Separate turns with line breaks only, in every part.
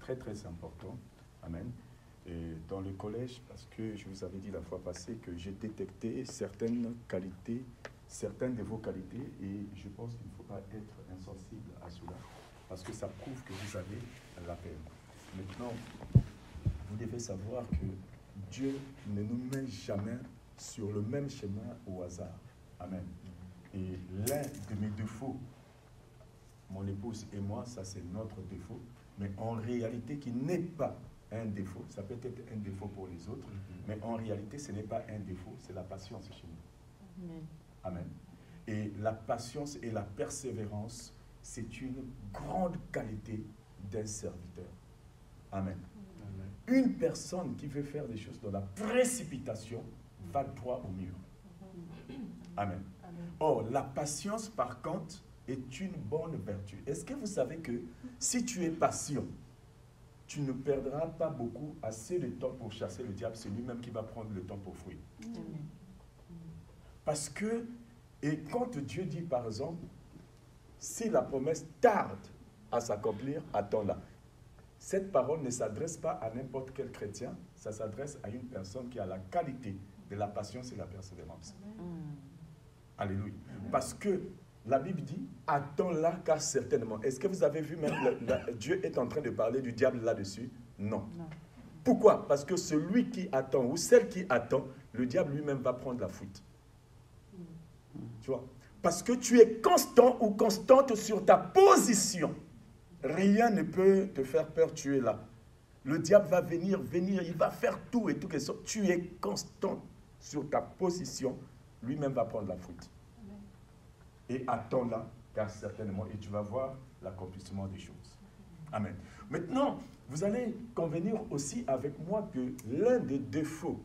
très très important. Amen. Et dans le collège, parce que je vous avais dit la fois passée que j'ai détecté certaines qualités, certaines de vos qualités, et je pense qu'il ne faut pas être insensible à cela, parce que ça prouve que vous avez la peine. Maintenant, vous devez savoir que Dieu ne nous met jamais sur le même chemin au hasard. Amen. Et l'un de mes défauts, mon épouse et moi, ça c'est notre défaut, mais en réalité qui n'est pas un défaut, ça peut être un défaut pour les autres, mais en réalité ce n'est pas un défaut, c'est la patience chez nous. Amen. Et la patience et la persévérance, c'est une grande qualité d'un serviteur. Amen. Une personne qui veut faire des choses dans la précipitation va droit au mur. Amen. Or, la patience, par contre, est une bonne vertu. Est-ce que vous savez que si tu es patient, tu ne perdras pas beaucoup assez de temps pour chasser le diable, c'est lui-même qui va prendre le temps pour fuir. Parce que, et quand Dieu dit par exemple, si la promesse tarde à s'accomplir, attends-la. Cette parole ne s'adresse pas à n'importe quel chrétien, ça s'adresse à une personne qui a la qualité de la patience et la persévérance. Alléluia. Parce que la Bible dit, attends-la car certainement. Est-ce que vous avez vu même, Dieu est en train de parler du diable là-dessus? Non. Pourquoi? Parce que celui qui attend ou celle qui attend, le diable lui-même va prendre la fuite. Tu vois? Parce que tu es constant ou constante sur ta position. Rien ne peut te faire peur, tu es là. Le diable va venir, il va faire tout et tout. Tu es constant sur ta position, lui-même va prendre la fuite. Et attends-la, car certainement, et tu vas voir l'accomplissement des choses. Amen. Maintenant, vous allez convenir aussi avec moi que l'un des défauts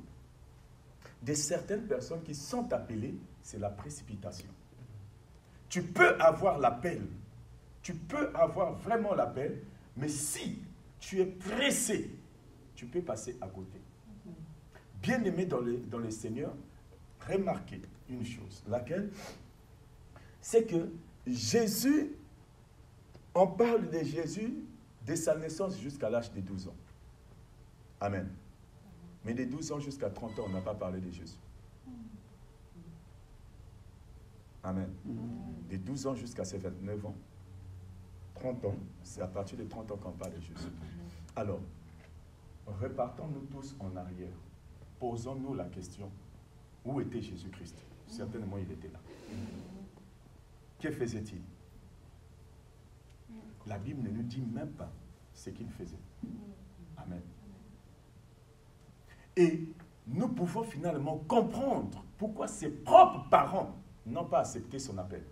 de certaines personnes qui sont appelées, c'est la précipitation. Tu peux avoir l'appel, tu peux avoir vraiment l'appel, mais si tu es pressé, tu peux passer à côté. Bien-aimés dans le Seigneur, remarquez une chose, laquelle c'est que Jésus, on parle de Jésus de sa naissance jusqu'à l'âge de 12 ans. Amen. Mais de 12 ans jusqu'à 30 ans, on n'a pas parlé de Jésus. Amen. De 12 ans jusqu'à ses 29 ans, 30 ans, c'est à partir de 30 ans qu'on parle de Jésus. Alors, repartons-nous tous en arrière. Posons-nous la question, où était Jésus-Christ? Certainement, il était là. Que faisait-il? La Bible ne nous dit même pas ce qu'il faisait. Amen. Et nous pouvons finalement comprendre pourquoi ses propres parents n'ont pas accepté son appel.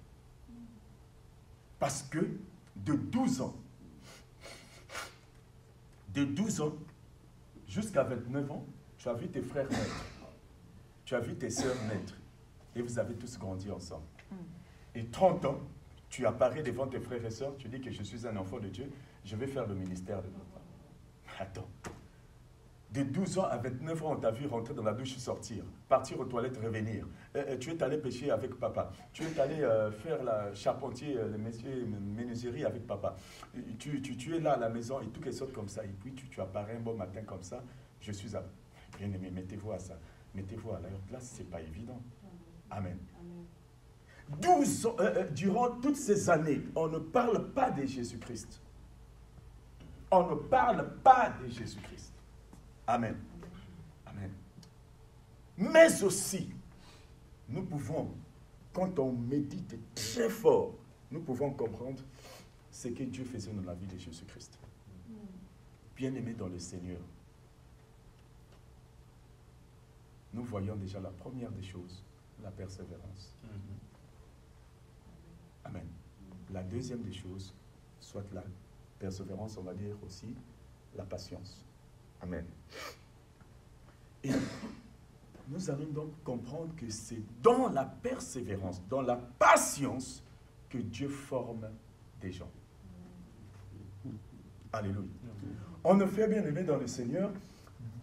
Parce que de 12 ans jusqu'à 29 ans, tu as vu tes frères naître, tu as vu tes sœurs naître, et vous avez tous grandi ensemble. Et 30 ans, tu apparais devant tes frères et sœurs, tu dis que je suis un enfant de Dieu, je vais faire le ministère de papa. Attends. De 12 ans à 29 ans, on t'a vu rentrer dans la douche, sortir, partir aux toilettes, revenir. Tu es allé pêcher avec papa. Tu es allé faire la charpentier, le métier menuiserie avec papa. Tu es là à la maison et tout quelque chose comme ça. Et puis tu apparais un bon matin comme ça. Je suis à... Bien aimé, mettez-vous à ça. Mettez-vous à leur place, ce n'est pas évident. Amen. 12 ans, durant toutes ces années, on ne parle pas de Jésus-Christ. On ne parle pas de Jésus-Christ. Amen. Amen. Mais aussi, nous pouvons, quand on médite très fort, nous pouvons comprendre ce que Dieu faisait dans la vie de Jésus-Christ. Bien-aimé dans le Seigneur, nous voyons déjà la première des choses, la persévérance. Amen. La deuxième des choses, soit la persévérance, on va dire aussi la patience. Amen. Et nous allons donc comprendre que c'est dans la persévérance, dans la patience, que Dieu forme des gens. Alléluia. En effet, bien aimé dans le Seigneur,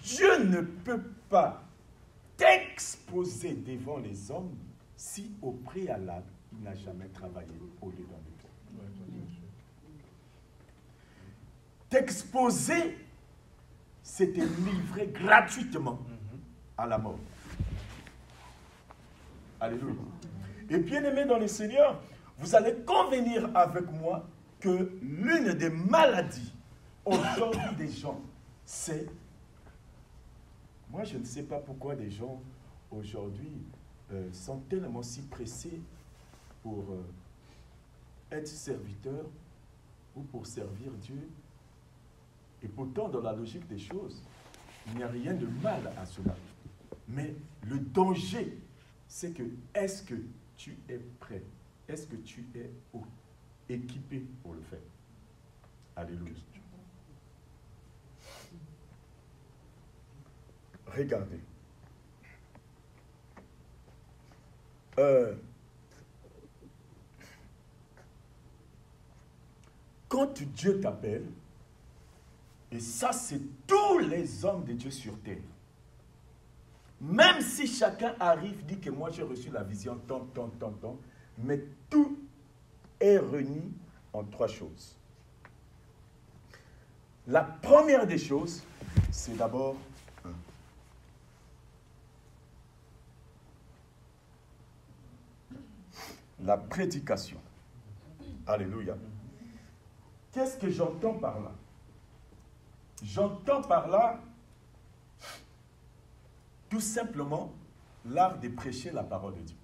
Dieu ne peut pas t'exposer devant les hommes si au préalable, il n'a jamais travaillé au-dedans de toi. exposé, c'était livré gratuitement à la mort. Alléluia. Et bien aimé dans le Seigneur, vous allez convenir avec moi que l'une des maladies aujourd'hui des gens, c'est... Moi, je ne sais pas pourquoi des gens aujourd'hui sont tellement si pressés pour être serviteurs ou pour servir Dieu. Et pourtant, dans la logique des choses, il n'y a rien de mal à cela. Mais le danger, c'est que, est-ce que tu es prêt? Est-ce que tu es équipé pour le faire? Alléluia. Regardez. Quand Dieu t'appelle, et ça c'est tous les hommes de Dieu sur terre, même si chacun arrive, dit que moi j'ai reçu la vision, tant, mais tout est réuni en trois choses. La première des choses, c'est d'abord la prédication. Alléluia. Qu'est-ce que j'entends par là? J'entends par là tout simplement l'art de prêcher la parole de Dieu.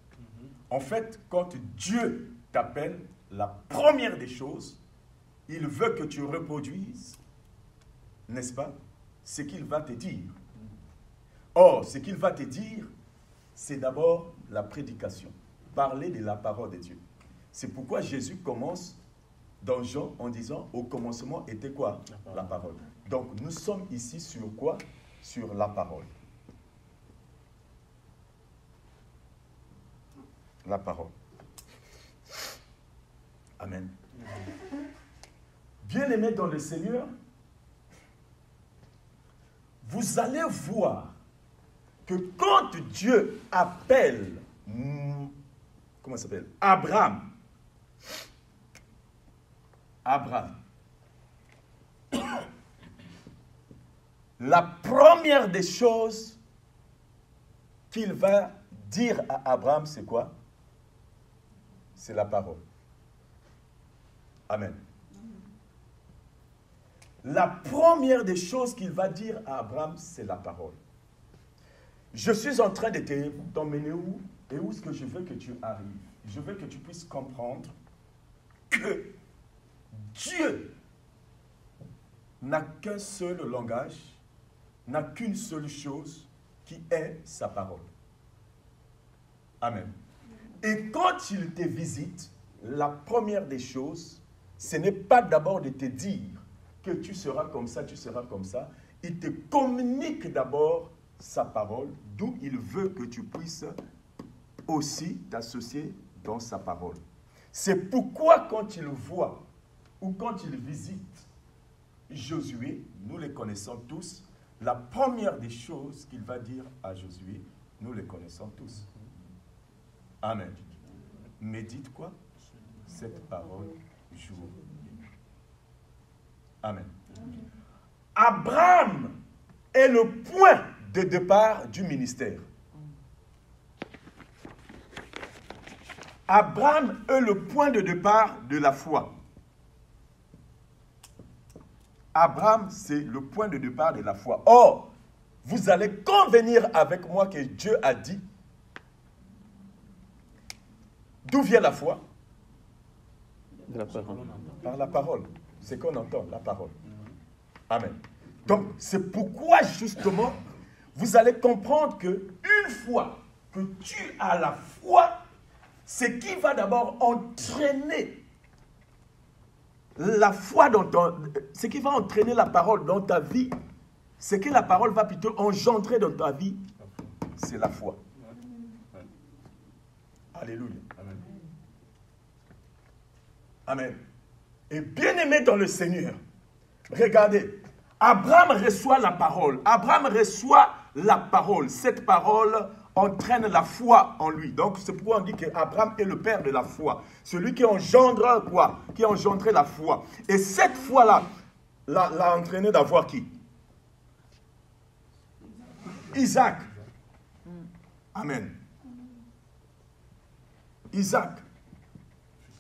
En fait, quand Dieu t'appelle, la première des choses, il veut que tu reproduises, n'est-ce pas, ce qu'il va te dire. Or, ce qu'il va te dire, c'est d'abord la prédication. Parler de la parole de Dieu. C'est pourquoi Jésus commence dans Jean en disant, au commencement était quoi? La parole. Donc, nous sommes ici sur quoi? Sur la parole. La parole. Amen. Bien-aimés dans le Seigneur, vous allez voir que quand Dieu appelle, comment ça s'appelle? Abraham. La première des choses qu'il va dire à Abraham, c'est quoi? C'est la parole. Amen. La première des choses qu'il va dire à Abraham, c'est la parole. Je suis en train de t'emmener où? Et où est-ce que je veux que tu arrives? Je veux que tu puisses comprendre que Dieu n'a qu'un seul langage, n'a qu'une seule chose qui est sa parole. Amen. Et quand il te visite, la première des choses, ce n'est pas d'abord de te dire que tu seras comme ça, tu seras comme ça. Il te communique d'abord sa parole, d'où il veut que tu puisses aussi t'associer dans sa parole. C'est pourquoi quand il voit ou quand il visite Josué, nous les connaissons tous, la première des choses qu'il va dire à Josué, nous les connaissons tous. Amen. Médite quoi? Cette parole jour et nuit. Amen. Abraham est le point de départ du ministère. Abraham est le point de départ de la foi. Abraham, c'est le point de départ de la foi. Or, vous allez convenir avec moi que Dieu a dit, d'où vient la foi?
De la parole.
Par la parole. C'est qu'on entend, la parole. Amen. Donc, c'est pourquoi, justement, vous allez comprendre qu'une fois que tu as la foi, ce qui va d'abord entraîner la foi ce qui va entraîner la parole dans ta vie, ce que la parole va plutôt engendrer dans ta vie, c'est la foi. Alléluia. Amen. Amen. Et bien-aimé dans le Seigneur, regardez, Abraham reçoit la parole. Abraham reçoit la parole. Cette parole entraîne la foi en lui. Donc, c'est pourquoi on dit qu'Abraham est le père de la foi. Celui qui engendre quoi? Qui engendrait la foi. Et cette foi-là, l'a entraîné d'avoir qui? Isaac. Amen. Isaac.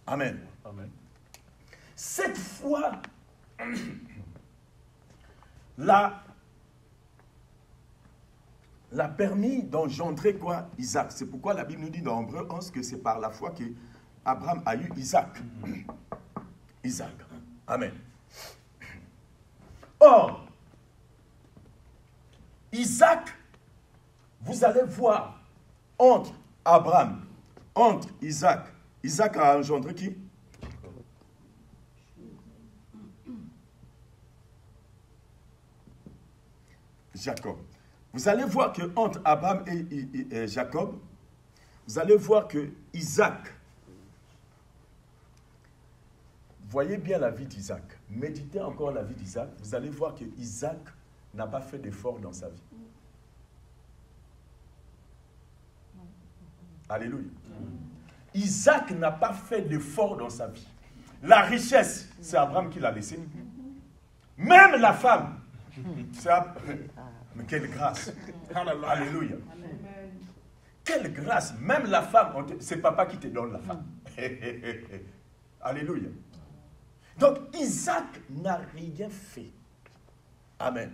Amen.
Amen.
Cette foi l'a permis d'engendrer quoi? Isaac. C'est pourquoi la Bible nous dit dans Hébreux 11 que c'est par la foi que Abraham a eu Isaac. Isaac. Amen. Or, Isaac, vous allez voir, entre Abraham, entre Isaac, Isaac a engendré qui? Jacob. Vous allez voir que entre Abraham et Jacob, vous allez voir que Isaac, voyez bien la vie d'Isaac, méditez encore la vie d'Isaac, vous allez voir que Isaac n'a pas fait d'effort dans sa vie. Alléluia. Isaac n'a pas fait d'effort dans sa vie. La richesse, c'est Abraham qui l'a laissé. Même la femme, c'est Abraham. Mais quelle grâce. Alléluia. Quelle grâce. Même la femme, c'est papa qui te donne la femme. Alléluia. Donc Isaac n'a rien fait. Amen.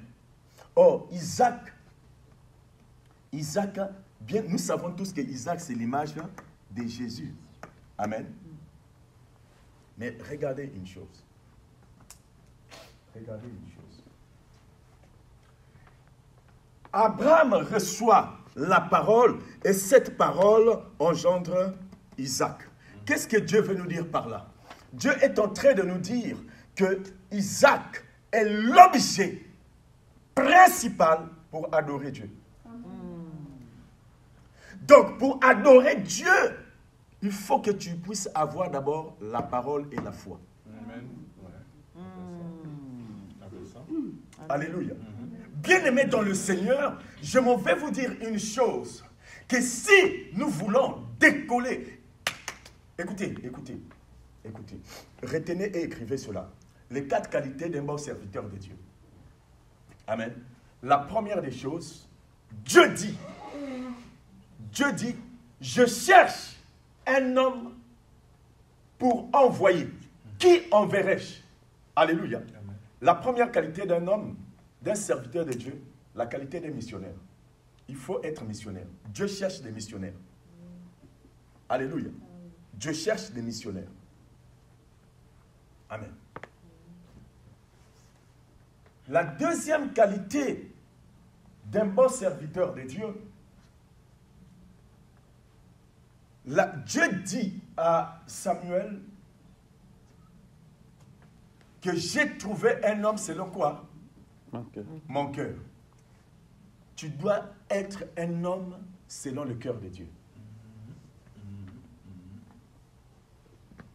Or, Isaac, bien, nous savons tous que Isaac, c'est l'image de Jésus. Amen. Mais regardez une chose. Regardez une chose. Abraham reçoit la parole et cette parole engendre Isaac. Qu'est-ce que Dieu veut nous dire par là? Dieu est en train de nous dire que Isaac est l'objet principal pour adorer Dieu. Donc, pour adorer Dieu, il faut que tu puisses avoir d'abord la parole et la foi.
Amen.
Alléluia. Bien-aimés dans le Seigneur, je m'en vais vous dire une chose, que si nous voulons décoller, écoutez, retenez et écrivez cela, les 4 qualités d'un bon serviteur de Dieu. Amen. La première des choses, Dieu dit, je cherche un homme pour envoyer. Qui enverrai-je? Alléluia. Amen. La première qualité d'un homme, d'un serviteur de Dieu, la qualité des missionnaires. Il faut être missionnaire. Dieu cherche des missionnaires. Alléluia. Dieu cherche des missionnaires. Amen. La deuxième qualité d'un bon serviteur de Dieu, Dieu dit à Samuel que j'ai trouvé un homme selon quoi? Mon cœur. Tu dois être un homme selon le cœur de Dieu.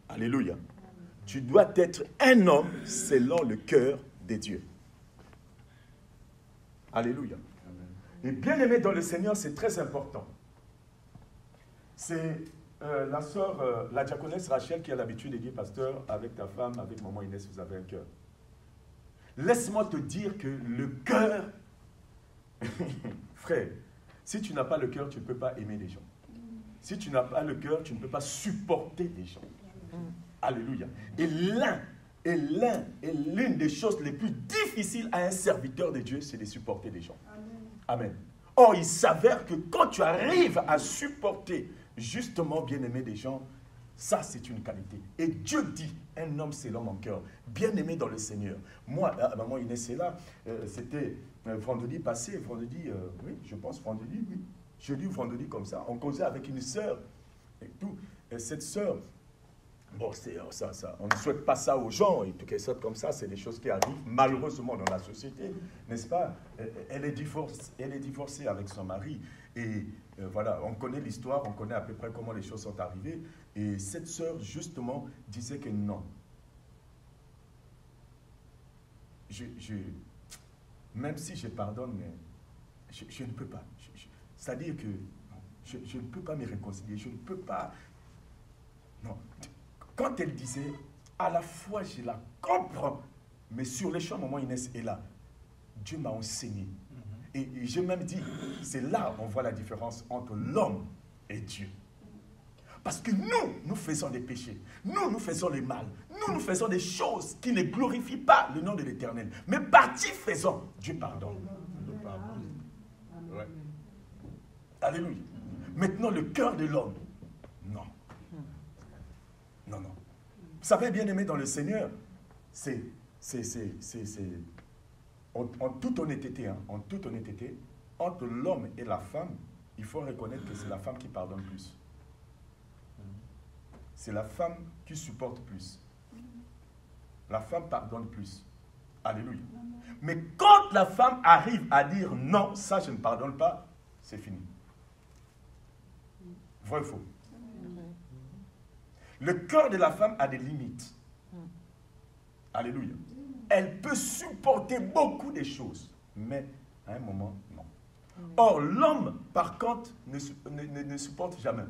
Alléluia. Tu dois être un homme selon le cœur de Dieu. Alléluia. Et bien aimé dans le Seigneur, c'est très important. C'est la sœur, la diaconesse Rachel qui a l'habitude de dire, pasteur, avec ta femme, avec maman Inès, vous avez un cœur. Laisse-moi te dire que le cœur, frère, si tu n'as pas le cœur, tu ne peux pas aimer les gens. Si tu n'as pas le cœur, tu ne peux pas supporter les gens. Alléluia. Et l'une des choses les plus difficiles à un serviteur de Dieu, c'est de supporter les gens. Amen. Or, il s'avère que quand tu arrives à supporter justement bien-aimé des gens, ça c'est une qualité. Et Dieu dit, un homme selon mon cœur, bien-aimé dans le Seigneur. Moi, maman Inès est là, c'était vendredi passé, oui, je pense vendredi, oui. Jeudi ou vendredi comme ça, on causait avec une sœur et tout. Et cette sœur, bon, ça, on ne souhaite pas ça aux gens, et tout quelque chose comme ça, c'est des choses qui arrivent malheureusement dans la société, n'est-ce pas? Elle est divorcée avec son mari, et voilà, on connaît l'histoire, on connaît à peu près comment les choses sont arrivées, et cette sœur, justement, disait que non. Même si je pardonne, mais je ne peux pas. C'est-à-dire que je ne peux pas me réconcilier, je ne peux pas... Non. Quand elle disait, à la fois je la comprends, Mais sur les champs, maman Inès est là. Dieu m'a enseigné. Et j'ai même dit, c'est là on voit la différence entre l'homme et Dieu. Parce que nous faisons des péchés. Nous faisons le mal. Nous faisons des choses qui ne glorifient pas le nom de l'Éternel. Mais par Dieu faisons, Dieu pardonne. Ouais. Alléluia. Maintenant, le cœur de l'homme, non. Non. Vous savez, bien aimé dans le Seigneur, en toute honnêteté, entre l'homme et la femme, il faut reconnaître que c'est la femme qui pardonne plus. C'est la femme qui supporte plus. La femme pardonne plus. Alléluia. Mais quand la femme arrive à dire non, ça je ne pardonne pas, c'est fini. Vrai ou faux? Le cœur de la femme a des limites. Alléluia. Elle peut supporter beaucoup de choses, mais à un moment, non. Or, l'homme, par contre, ne supporte jamais.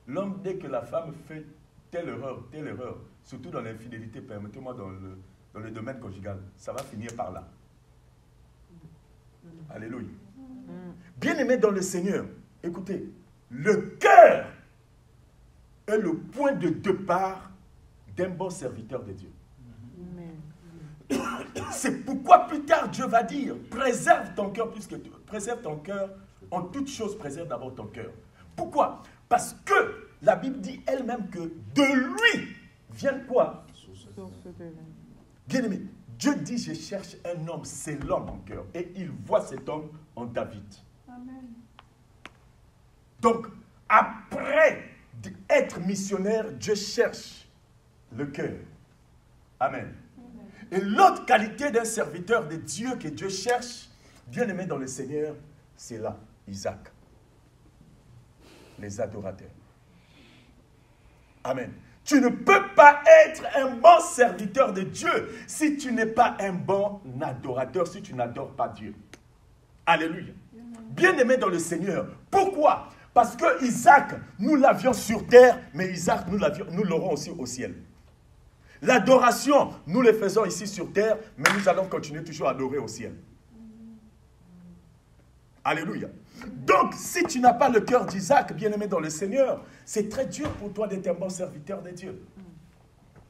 L'homme, dès que la femme fait telle erreur, surtout dans l'infidélité, permettez-moi dans le domaine conjugal, ça va finir par là. Alléluia. Bien-aimé dans le Seigneur, écoutez, le cœur est le point de départ d'un bon serviteur de Dieu. C'est pourquoi plus tard Dieu va dire, préserve ton cœur plus que tout. Préserve ton cœur, en toute chose, préserve d'abord ton cœur. Pourquoi? Parce que la Bible dit elle-même que de lui viennent quoi? Bien-aimé, Dieu dit, je cherche un homme, c'est l'homme en cœur. Et il voit cet homme en David. Amen. Donc, après être missionnaire, Dieu cherche le cœur. Amen. Et l'autre qualité d'un serviteur de Dieu que Dieu cherche, bien aimé dans le Seigneur, c'est là, Isaac. Les adorateurs. Amen. Tu ne peux pas être un bon serviteur de Dieu si tu n'es pas un bon adorateur, si tu n'adores pas Dieu. Alléluia. Bien aimé dans le Seigneur. Pourquoi? Parce que Isaac, nous l'avions sur terre, mais Isaac, nous l'aurons aussi au ciel. L'adoration, nous le faisons ici sur terre, mais nous allons continuer toujours à adorer au ciel. Alléluia. Donc, si tu n'as pas le cœur d'Isaac, bien-aimé dans le Seigneur, c'est très dur pour toi d'être un bon serviteur de Dieu.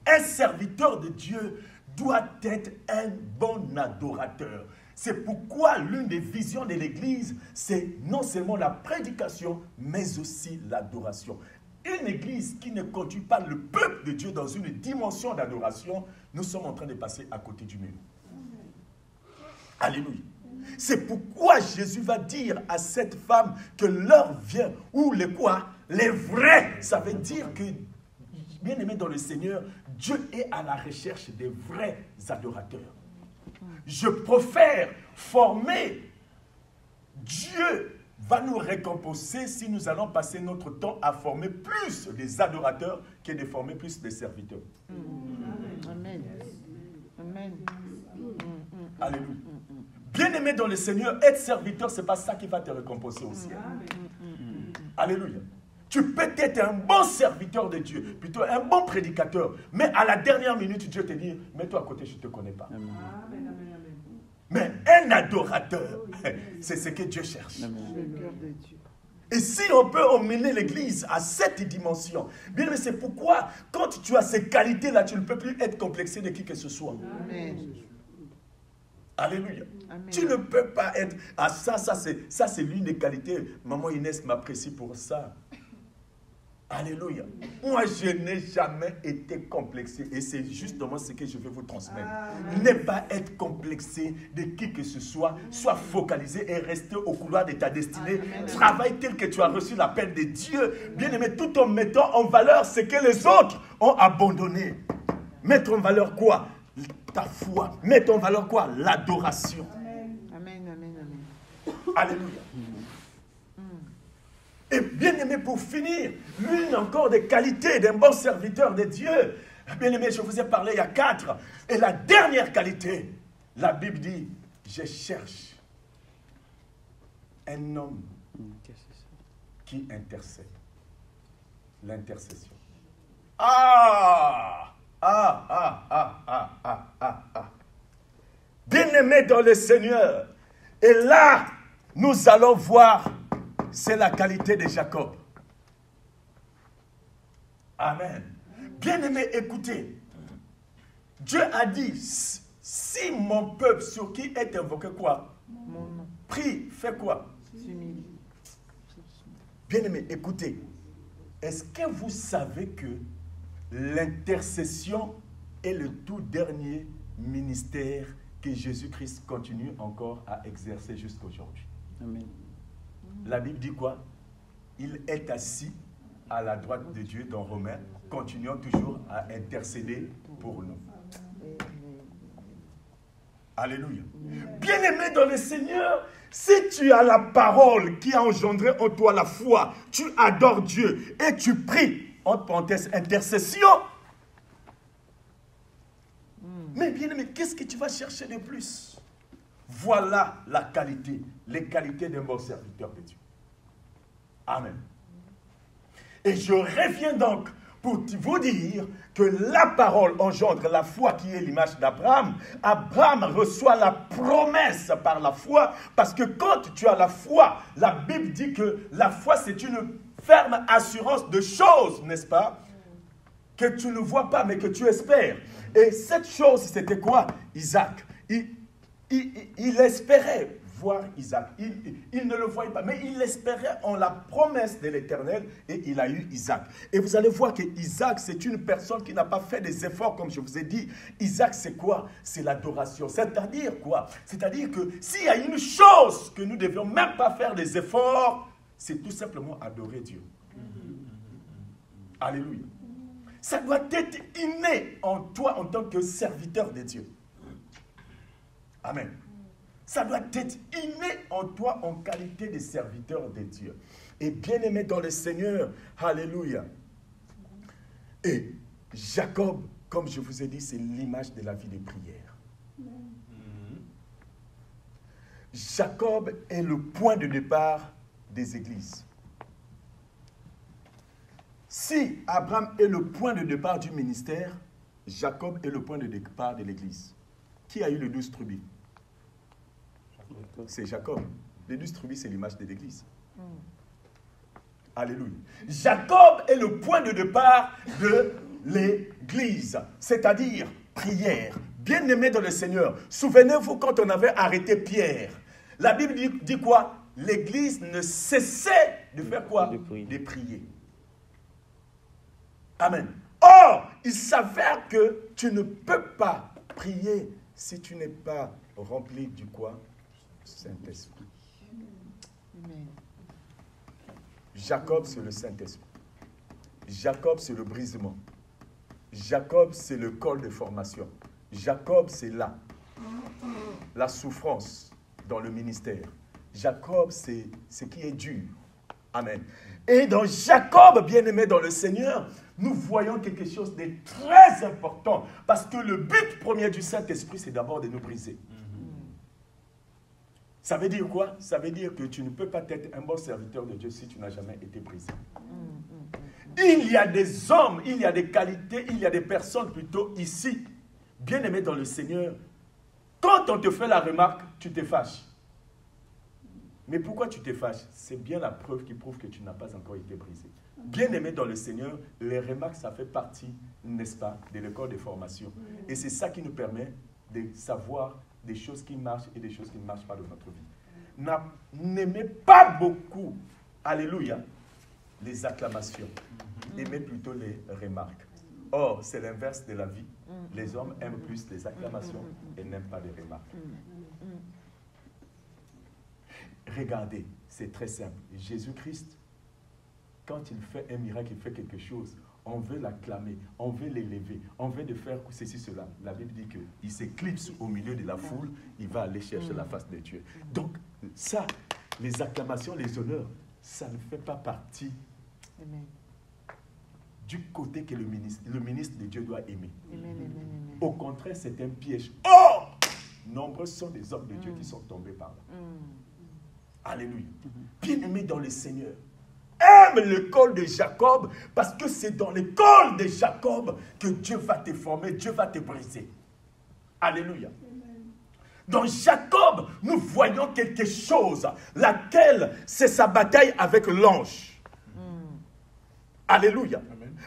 Un serviteur de Dieu doit être un bon adorateur. C'est pourquoi l'une des visions de l'Église, c'est non seulement la prédication, mais aussi l'adoration. Une église qui ne conduit pas le peuple de Dieu dans une dimension d'adoration, nous sommes en train de passer à côté du mur. Alléluia. C'est pourquoi Jésus va dire à cette femme que l'heure vient où les quoi? Les vrais. Ça veut dire que, bien aimé dans le Seigneur, Dieu est à la recherche des vrais adorateurs. Je préfère former. Dieu va nous récompenser si nous allons passer notre temps à former plus des adorateurs que de former plus des serviteurs. Amen. Amen. Alléluia. Bien-aimé dans le Seigneur, être serviteur, ce n'est pas ça qui va te récompenser au ciel. Alléluia. Tu peux être un bon serviteur de Dieu, plutôt un bon prédicateur, mais à la dernière minute, Dieu te dit, mets-toi à côté, je ne te connais pas. Amen. Mais un adorateur, c'est ce que Dieu cherche. Et si on peut emmener l'Église à cette dimension, bien, mais c'est pourquoi, quand tu as ces qualités-là, tu ne peux plus être complexé de qui que ce soit. Amen. Alléluia. Amen. Tu ne peux pas être... Ah, ça c'est l'une des qualités. Maman Inès m'apprécie pour ça. Alléluia. Moi, je n'ai jamais été complexé. Et c'est justement ce que je vais vous transmettre. Ne pas être complexé de qui que ce soit. Sois focalisé et rester au couloir de ta destinée. Amen. Travaille tel que tu as reçu l'appel de Dieu. Bien aimé, tout en mettant en valeur ce que les autres ont abandonné. Mettre en valeur quoi? Ta foi. Mettre en valeur quoi? L'adoration. Amen, amen, amen. Alléluia. Et bien aimé, pour finir, l'une encore des qualités d'un bon serviteur de Dieu. Bien aimé, je vous ai parlé il y a 4. Et la dernière qualité, la Bible dit, je cherche un homme qui intercède. L'intercession. bien-aimés dans le Seigneur. Et là, nous allons voir, c'est la qualité de Jacob. Amen. Bien-aimés, écoutez. Dieu a dit, si mon peuple sur qui est invoqué quoi? Prie, fait quoi? Bien-aimés, écoutez. Est-ce que vous savez que l'intercession est le tout dernier ministère que Jésus-Christ continue encore à exercer jusqu'à aujourd'hui?
Amen.
La Bible dit quoi? Il est assis à la droite de Dieu dans Romains, continuant toujours à intercéder pour nous. Alléluia. Bien-aimé dans le Seigneur, si tu as la parole qui a engendré en toi la foi, tu adores Dieu et tu pries, entre parenthèses, intercession. Mais bien-aimé, qu'est-ce que tu vas chercher de plus? Voilà la qualité, les qualités d'un bon serviteur de Dieu. Amen. Et je reviens donc pour vous dire que la parole engendre la foi qui est l'image d'Abraham. Abraham reçoit la promesse par la foi, parce que quand tu as la foi, la Bible dit que la foi c'est une ferme assurance de choses, n'est-ce pas? Que tu ne vois pas mais que tu espères. Et cette chose c'était quoi? Isaac. Il espérait voir Isaac. Il ne le voyait pas, mais il espérait en la promesse de l'Éternel et il a eu Isaac. Et vous allez voir que Isaac, c'est une personne qui n'a pas fait des efforts, comme je vous ai dit. Isaac, c'est quoi? C'est l'adoration. C'est-à-dire quoi? C'est-à-dire que s'il y a une chose que nous ne devions même pas faire des efforts, c'est tout simplement adorer Dieu. Alléluia. Ça doit être inné en toi en tant que serviteur de Dieu. Amen. Ça doit être inné en toi en qualité de serviteur de Dieu. Et bien-aimé dans le Seigneur, alléluia. Et Jacob, comme je vous ai dit, c'est l'image de la vie de prière. Jacob est le point de départ des églises. Si Abraham est le point de départ du ministère, Jacob est le point de départ de l'église. Qui a eu les 12 tribus? C'est Jacob. Les 12 tribus, c'est l'image de l'église. Alléluia. Jacob est le point de départ de l'église, c'est-à-dire prière. Bien-aimé dans le Seigneur, souvenez-vous quand on avait arrêté Pierre. La Bible dit quoi? L'église ne cessait de faire quoi? De prier. Amen. Or, il s'avère que tu ne peux pas prier si tu n'es pas rempli du quoi? Saint-Esprit. Jacob, c'est le Saint-Esprit. Jacob, c'est le brisement. Jacob, c'est le col de formation. Jacob, c'est là. La souffrance dans le ministère. Jacob, c'est ce qui est dur. Amen. Et dans Jacob, bien-aimé dans le Seigneur, nous voyons quelque chose de très important. Parce que le but premier du Saint-Esprit, c'est d'abord de nous briser. Ça veut dire quoi? Ça veut dire que tu ne peux pas être un bon serviteur de Dieu si tu n'as jamais été brisé. Il y a des hommes, il y a des qualités, il y a des personnes plutôt ici, bien-aimées dans le Seigneur. Quand on te fait la remarque, tu te fâches. Mais pourquoi tu te fâches? C'est bien la preuve qui prouve que tu n'as pas encore été brisé. Bien-aimé dans le Seigneur, les remarques, ça fait partie, n'est-ce pas, de l'école de formation. Et c'est ça qui nous permet de savoir des choses qui marchent et des choses qui ne marchent pas dans notre vie. N'aimez pas beaucoup, alléluia, les acclamations. Aimez plutôt les remarques. Or, c'est l'inverse de la vie. Les hommes aiment plus les acclamations et n'aiment pas les remarques. Regardez, c'est très simple. Jésus-Christ, quand il fait un miracle, il fait quelque chose, on veut l'acclamer, on veut l'élever, on veut de faire ceci, cela. La Bible dit qu'il s'éclipse au milieu de la foule, il va aller chercher la face de Dieu. Donc, ça, les acclamations, les honneurs, ça ne fait pas partie du côté que le ministre de Dieu doit aimer. Au contraire, c'est un piège. Oh! Nombreux sont les hommes de Dieu qui sont tombés par là. Alléluia. Bien-aimé dans le Seigneur, aime le col de Jacob, parce que c'est dans le col de Jacob que Dieu va te former, Dieu va te briser. Alléluia. Dans Jacob, nous voyons quelque chose, laquelle c'est sa bataille avec l'ange. Alléluia.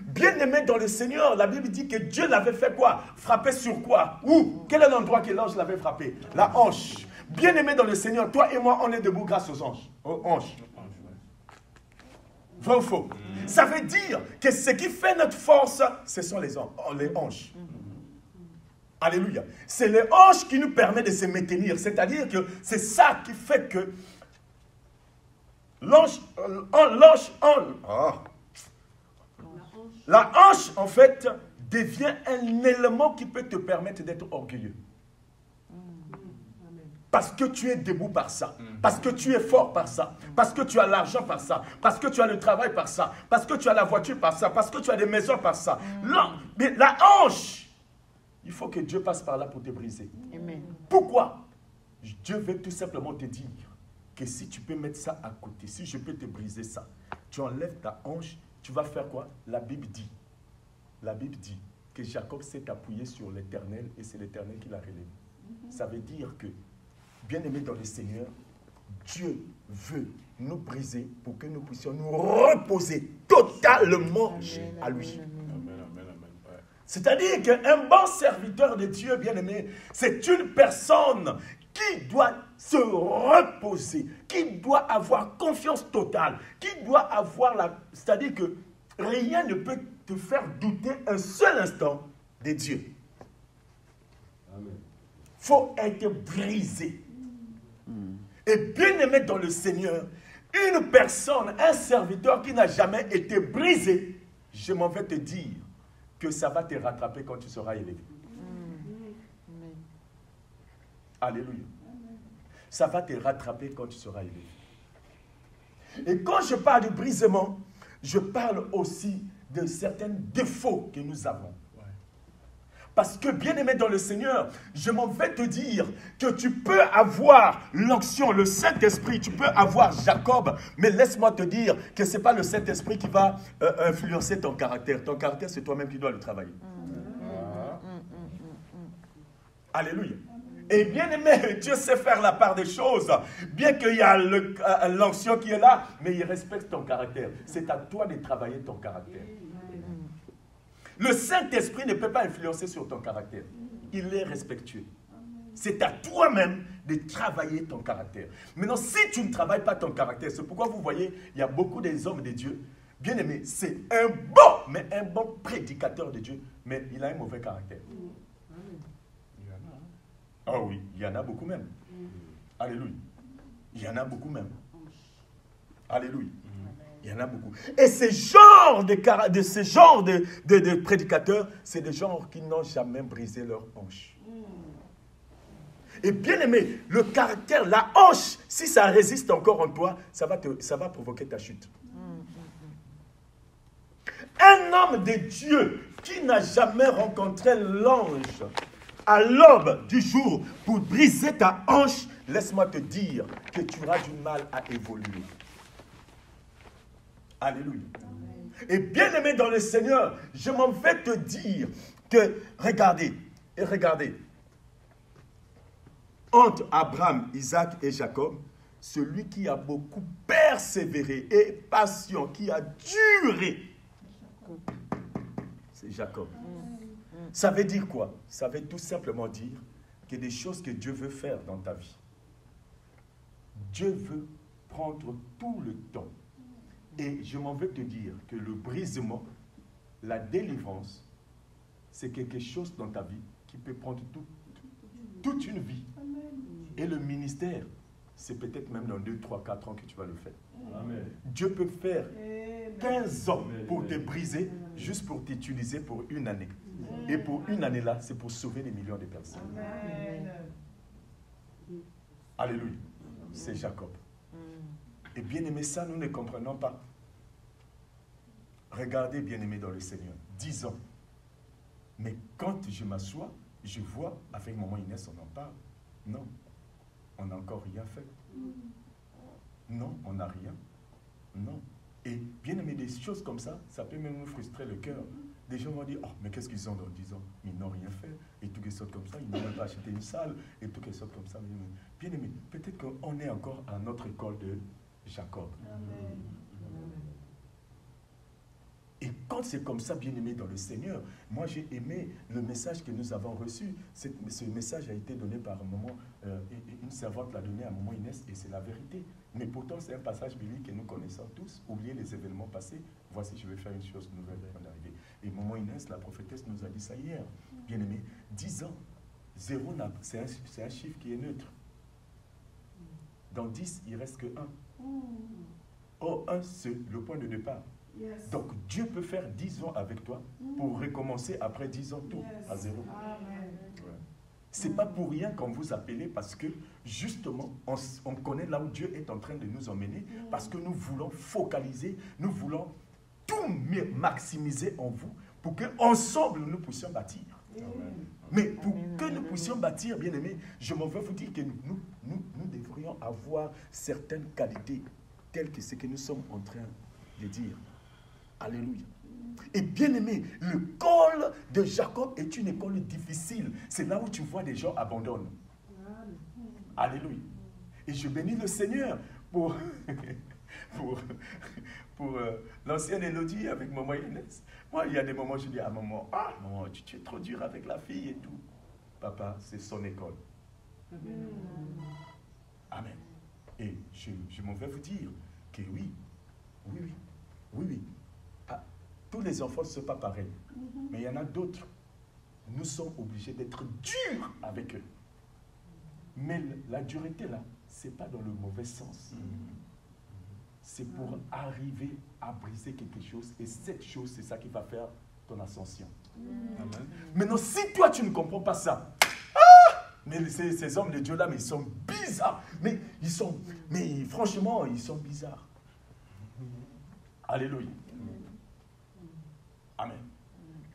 Bien-aimé dans le Seigneur, la Bible dit que Dieu l'avait fait quoi? Frapper sur quoi? Où? Quel est l'endroit que l'ange l'avait frappé? La hanche. Bien-aimé dans le Seigneur, toi et moi, on est debout grâce aux anges. Aux hanches. Vrai ou faux? Ça veut dire que ce qui fait notre force, ce sont les hanches. Alléluia. C'est les hanches qui nous permettent de se maintenir. C'est-à-dire que c'est ça qui fait que la hanche, en fait, devient un élément qui peut te permettre d'être orgueilleux. Parce que tu es debout par ça. Parce que tu es fort par ça. Parce que tu as l'argent par ça. Parce que tu as le travail par ça. Parce que tu as la voiture par ça. Parce que tu as des maisons par ça. Mais la hanche, il faut que Dieu passe par là pour te briser.
Amen.
Pourquoi? Dieu veut tout simplement te dire que si tu peux mettre ça à côté, si je peux te briser ça, tu enlèves ta hanche, tu vas faire quoi? La Bible dit que Jacob s'est appuyé sur l'Éternel et c'est l'Éternel qui l'a relevé. Ça veut dire que, bien-aimé dans le Seigneur, Dieu veut nous briser pour que nous puissions nous reposer totalement à lui. C'est-à-dire qu'un bon serviteur de Dieu, bien-aimé, c'est une personne qui doit se reposer, qui doit avoir confiance totale, qui doit avoir la... C'est-à-dire que rien ne peut te faire douter un seul instant de Dieu. Il faut être brisé. Et bien-aimé dans le Seigneur, une personne, un serviteur qui n'a jamais été brisé, je m'en vais te dire que ça va te rattraper quand tu seras élevé. Alléluia. Ça va te rattraper quand tu seras élevé. Et quand je parle de brisement, je parle aussi de certains défauts que nous avons. Parce que, bien-aimé dans le Seigneur, je m'en vais te dire que tu peux avoir l'onction, le Saint-Esprit, tu peux avoir Jacob, mais laisse-moi te dire que ce n'est pas le Saint-Esprit qui va influencer ton caractère. Ton caractère, c'est toi-même qui dois le travailler. Alléluia. Et bien-aimé, Dieu sait faire la part des choses. Bien qu'il y a l'onction qui est là, mais il respecte ton caractère. C'est à toi de travailler ton caractère. Le Saint-Esprit ne peut pas influencer sur ton caractère. Il est respectueux. C'est à toi-même de travailler ton caractère. Maintenant, si tu ne travailles pas ton caractère, c'est pourquoi vous voyez, il y a beaucoup des hommes de Dieu. Bien aimé, c'est un bon prédicateur de Dieu, mais il a un mauvais caractère. Ah oui, il y en a beaucoup même. Alléluia. Il y en a beaucoup même. Alléluia. Il y en a beaucoup. Et ce genre de prédicateurs, c'est des gens qui n'ont jamais brisé leur hanche. Et bien aimé, le caractère, la hanche, si ça résiste encore en toi, ça va provoquer ta chute. Un homme de Dieu qui n'a jamais rencontré l'ange à l'aube du jour pour briser ta hanche, laisse-moi te dire que tu auras du mal à évoluer. Alléluia. Et bien aimé dans le Seigneur, je m'en vais te dire que, regardez, entre Abraham, Isaac et Jacob, celui qui a beaucoup persévéré et patient, qui a duré, c'est Jacob. Ça veut dire quoi? Ça veut tout simplement dire qu'il y a des choses que Dieu veut faire dans ta vie. Dieu veut prendre tout le temps. Et je m'en veux te dire que le brisement, la délivrance, c'est quelque chose dans ta vie qui peut prendre toute une vie. Et le ministère, c'est peut-être même dans 2, 3, 4 ans que tu vas le faire. Amen. Dieu peut faire 15 ans pour te briser, juste pour t'utiliser pour une année. Et pour une année là, c'est pour sauver des millions de personnes. Amen. Alléluia. C'est Jacob. Et bien aimé, ça, nous ne comprenons pas. Regardez, bien aimé dans le Seigneur, 10 ans. Mais quand je m'assois, je vois, avec maman Inès, on en parle. Non, on n'a encore rien fait. Non, on n'a rien. Non. Et bien aimé, des choses comme ça peut même nous frustrer le cœur. des gens vont dire, oh, mais qu'est-ce qu'ils ont dans 10 ans? Ils n'ont rien fait, et tout qu'ils sortent comme ça, ils n'ont même pas acheté une salle, et tout qu'ils sortent comme ça. Bien aimé, peut-être qu'on est encore à notre école de Jacob.
Amen.
Et quand c'est comme ça, bien aimé dans le Seigneur, moi j'ai aimé le message que nous avons reçu. Ce message a été donné par un moment, une servante l'a donné à maman Inès, et c'est la vérité. Mais pourtant, c'est un passage biblique que nous connaissons tous. Oubliez les événements passés. Voici, je vais faire une chose nouvelle qui est arrivée. Et maman Inès, la prophétesse, nous a dit ça hier. Bien aimé, 10 ans, 0, c'est un chiffre qui est neutre. Dans 10, il ne reste que 1. Or, 1, c'est le point de départ.
Yes.
Donc, Dieu peut faire 10 ans avec toi pour recommencer après 10 ans tout à 0.
Amen.
C'est pas pour rien qu'on vous appelle, parce que justement, on connaît là où Dieu est en train de nous emmener, parce que nous voulons focaliser, nous voulons tout maximiser en vous pour qu'ensemble nous puissions bâtir.
Amen.
Mais pour que nous puissions bâtir, bien aimés, je m'en veux vous dire que nous devrions avoir certaines qualités telles que ce que nous sommes en train de dire. Alléluia. Et bien aimé, l'école de Jacob est une école difficile. C'est là où tu vois des gens abandonnent. Alléluia. Et je bénis le Seigneur pour l'ancienne Élodie avec maman Inès. Moi, il y a des moments où je dis à maman, ah maman, tu es trop dur avec la fille et tout. Papa, c'est son école. Amen. Et je m'en vais vous dire que oui. Ah, tous les enfants ne sont pas pareils. Mais il y en a d'autres. Nous sommes obligés d'être durs avec eux. Mais la dureté là, ce n'est pas dans le mauvais sens. C'est pour arriver à briser quelque chose. Et cette chose, c'est ça qui va faire ton ascension. Amen. Maintenant, si toi, tu ne comprends pas ça, mais ces hommes de Dieu là, mais ils sont bizarres. Mais franchement, ils sont bizarres. Alléluia. Amen.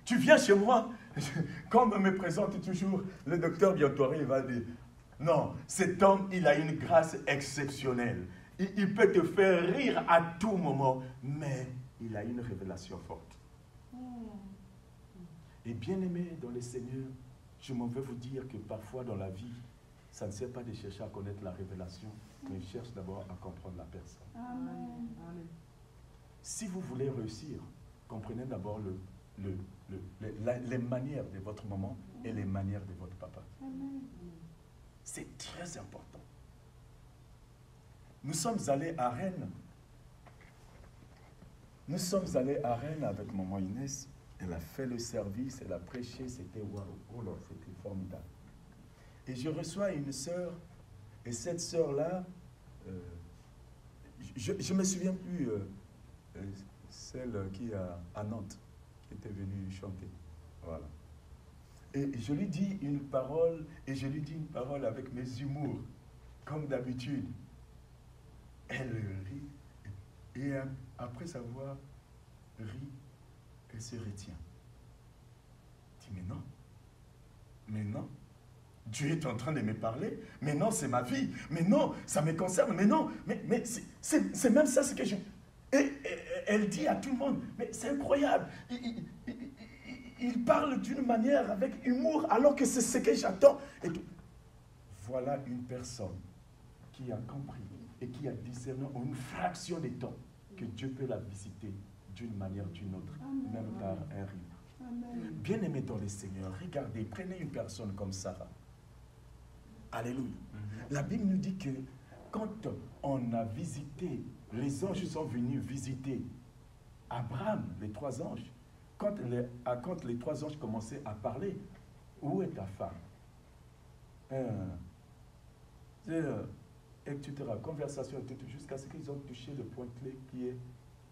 Tu viens chez moi, quand on me présente toujours, le docteur Biantoré, il va dire, non, cet homme, il a une grâce exceptionnelle. Il peut te faire rire à tout moment, mais il a une révélation forte. Et bien aimé dans le Seigneur, je m'en veux vous dire que parfois dans la vie, ça ne sert pas de chercher à connaître la révélation, mais cherche d'abord à comprendre la personne.
Amen.
Si vous voulez réussir, comprenez d'abord les manières de votre maman et les manières de votre papa. C'est très important. Nous sommes allés à Rennes. Nous sommes allés à Rennes avec maman Inès. Elle a fait le service, elle a prêché, c'était waouh, oh là, c'était formidable. Et je reçois une sœur, et cette sœur-là, je ne me souviens plus, celle qui est à Nantes, qui était venue chanter. Voilà. Et je lui dis une parole, et je lui dis une parole avec mes humours, comme d'habitude. Elle rit, et après avoir ri, elle se retient. Elle dit, mais non, Dieu est en train de me parler, mais non, c'est ma vie, mais non, ça me concerne, mais non, mais c'est même ça ce que je... Et elle dit à tout le monde, mais c'est incroyable, il parle d'une manière avec humour, alors que c'est ce que j'attends. Et voilà une personne qui a compris et qui a discerné en une fraction de temps que Dieu peut la visiter d'une manière ou d'une autre, même par un rire. Bien aimé dans le Seigneur, regardez, prenez une personne comme Sarah. Alléluia. La Bible nous dit que quand on a visité, les anges sont venus visiter Abraham, les 3 anges, quand les 3 anges commençaient à parler, où est ta femme? Etc. Conversation, jusqu'à ce qu'ils ont touché le point clé qui est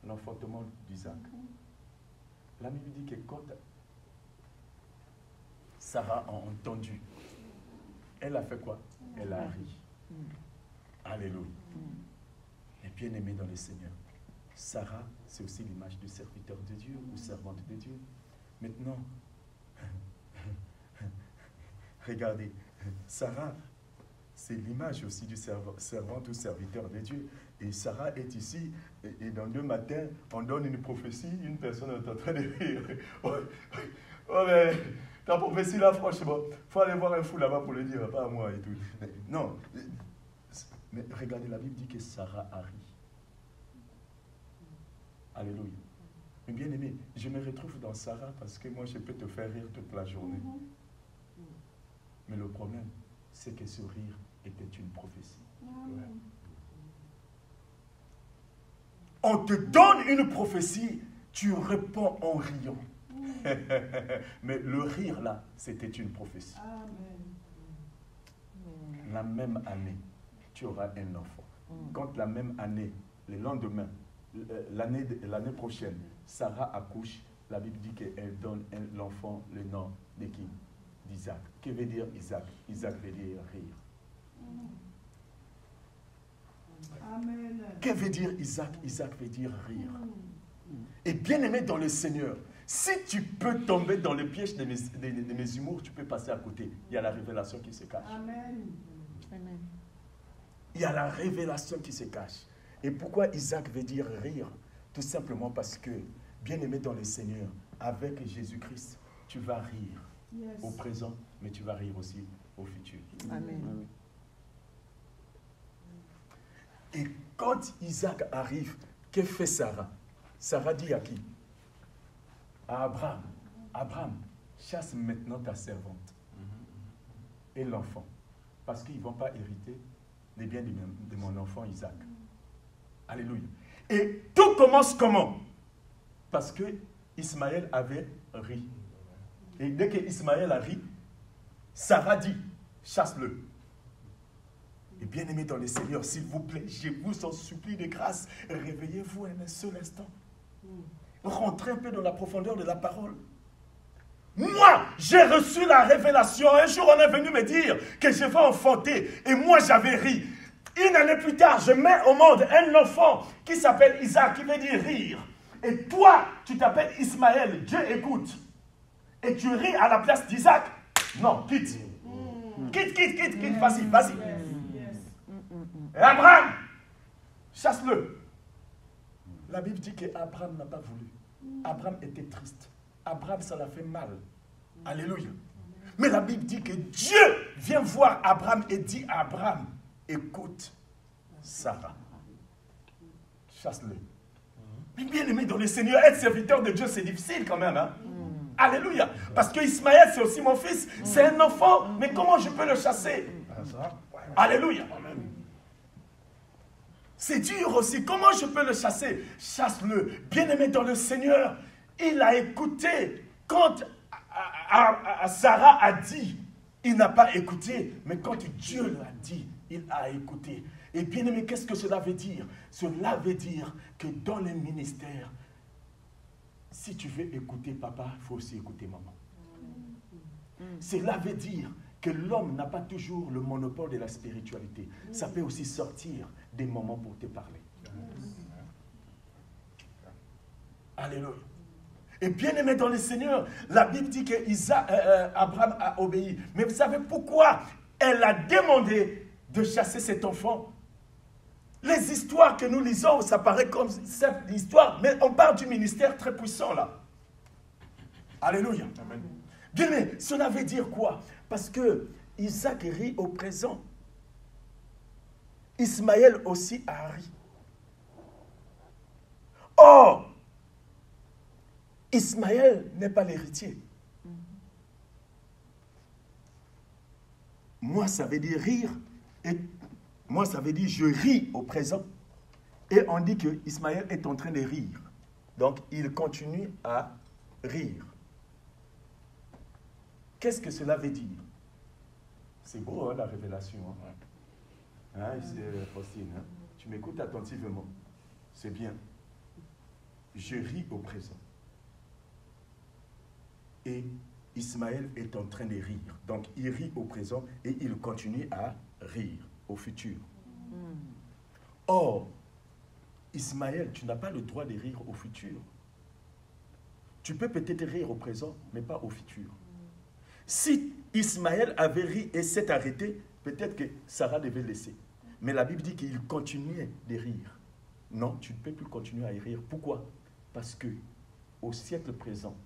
l'enfantement d'Isaac. La Bible dit que quand Sarah a entendu, elle a fait quoi? Elle a ri. Alléluia. Et bien aimé dans le Seigneur, Sarah, c'est aussi l'image du serviteur de Dieu ou servante de Dieu. Maintenant, regardez, Sarah, c'est l'image aussi du servante ou serviteur de Dieu. Et Sarah est ici, et dans 2 matins, on donne une prophétie, une personne est en train de rire. Oh, mais ta prophétie là, franchement, il faut aller voir un fou là-bas pour le dire, pas à moi et tout. Mais, non, mais regardez, la Bible dit que Sarah a ri. Alléluia. Mais bien aimé, je me retrouve dans Sarah parce que moi, je peux te faire rire toute la journée. Mais le problème, c'est que ce rire était une prophétie. Ouais. On te donne une prophétie, tu réponds en riant. Mais le rire là, c'était une prophétie. Amen. La même année, tu auras un enfant. Quand la même année, le lendemain, l'année prochaine, Sarah accouche, la Bible dit qu'elle donne l'enfant le nom de qui? D'Isaac. Que veut dire Isaac? Isaac veut dire rire. Amen. Que veut dire Isaac? Isaac veut dire rire. Et bien aimé dans le Seigneur, si tu peux tomber dans le piège de mes humours, tu peux passer à côté. Il y a la révélation qui se cache. Amen. Amen. Il y a la révélation qui se cache. Et pourquoi Isaac veut dire rire? Tout simplement parce que, bien aimé dans le Seigneur, avec Jésus-Christ, tu vas rire au présent, mais tu vas rire aussi au futur. Amen. Et quand Isaac arrive, que fait Sarah? Sarah dit à qui? À Abraham. Abraham, chasse maintenant ta servante et l'enfant, parce qu'ils ne vont pas hériter les biens de mon enfant Isaac. Alléluia. Et tout commence comment? Parce que Ismaël avait ri. Et dès que Ismaël a ri, Sarah dit, chasse-le. Et bien aimé dans le Seigneur, s'il vous plaît, je vous en supplie de grâce, réveillez-vous un seul instant. Rentrez un peu dans la profondeur de la parole. Moi, j'ai reçu la révélation. Un jour, on est venu me dire que je vais enfanter. Et moi, j'avais ri. Une année plus tard, je mets au monde un enfant qui s'appelle Isaac, qui veut dire rire. Et toi, tu t'appelles Ismaël. Dieu écoute. Et tu ris à la place d'Isaac. Non, quitte. Quitte. Vas-y. Et Abraham, chasse-le. La Bible dit qu'Abraham n'a pas voulu. Abraham était triste. Abraham, ça l'a fait mal. Alléluia. Mais la Bible dit que Dieu vient voir Abraham et dit à Abraham, écoute Sarah. Chasse-le. Mais bien aimé dans le Seigneur, être serviteur de Dieu, c'est difficile quand même. Hein? Alléluia. Parce que Ismaël, c'est aussi mon fils. C'est un enfant. Mais comment je peux le chasser? Alléluia. C'est dur aussi. Comment je peux le chasser? Chasse-le. Bien-aimé dans le Seigneur, il a écouté. Quand Sarah a dit, il n'a pas écouté. Mais quand Dieu l'a dit, il a écouté. Et bien-aimé, qu'est-ce que cela veut dire? Cela veut dire que dans le ministère, si tu veux écouter papa, il faut aussi écouter maman. Cela veut dire que l'homme n'a pas toujours le monopole de la spiritualité. Ça peut aussi sortir des moments pour te parler. Alléluia. Et bien aimé dans le Seigneur, la Bible dit qu'Abraham a obéi. Mais vous savez pourquoi elle a demandé de chasser cet enfant? Les histoires que nous lisons, ça paraît comme cette histoire, mais on parle du ministère très puissant là. Alléluia. Amen. Bien aimé, cela veut dire quoi? Parce que Isaac rit au présent. Ismaël aussi a ri. Or, Ismaël n'est pas l'héritier. Moi, ça veut dire rire. Et moi, ça veut dire je ris au présent. Et on dit que Ismaël est en train de rire. Donc, il continue à rire. Qu'est-ce que cela veut dire? C'est beau, hein, la révélation. Hein, Faustine, hein? Tu m'écoutes attentivement. C'est bien. Je ris au présent. Et Ismaël est en train de rire. Donc, il rit au présent et il continue à rire au futur. Or, Ismaël, tu n'as pas le droit de rire au futur. Tu peux peut-être rire au présent, mais pas au futur. Si Ismaël avait ri et s'est arrêté, peut-être que Sarah devait laisser. Mais la Bible dit qu'il continuait de rire. Non, tu ne peux plus continuer à y rire. Pourquoi? Parce que au siècle présent,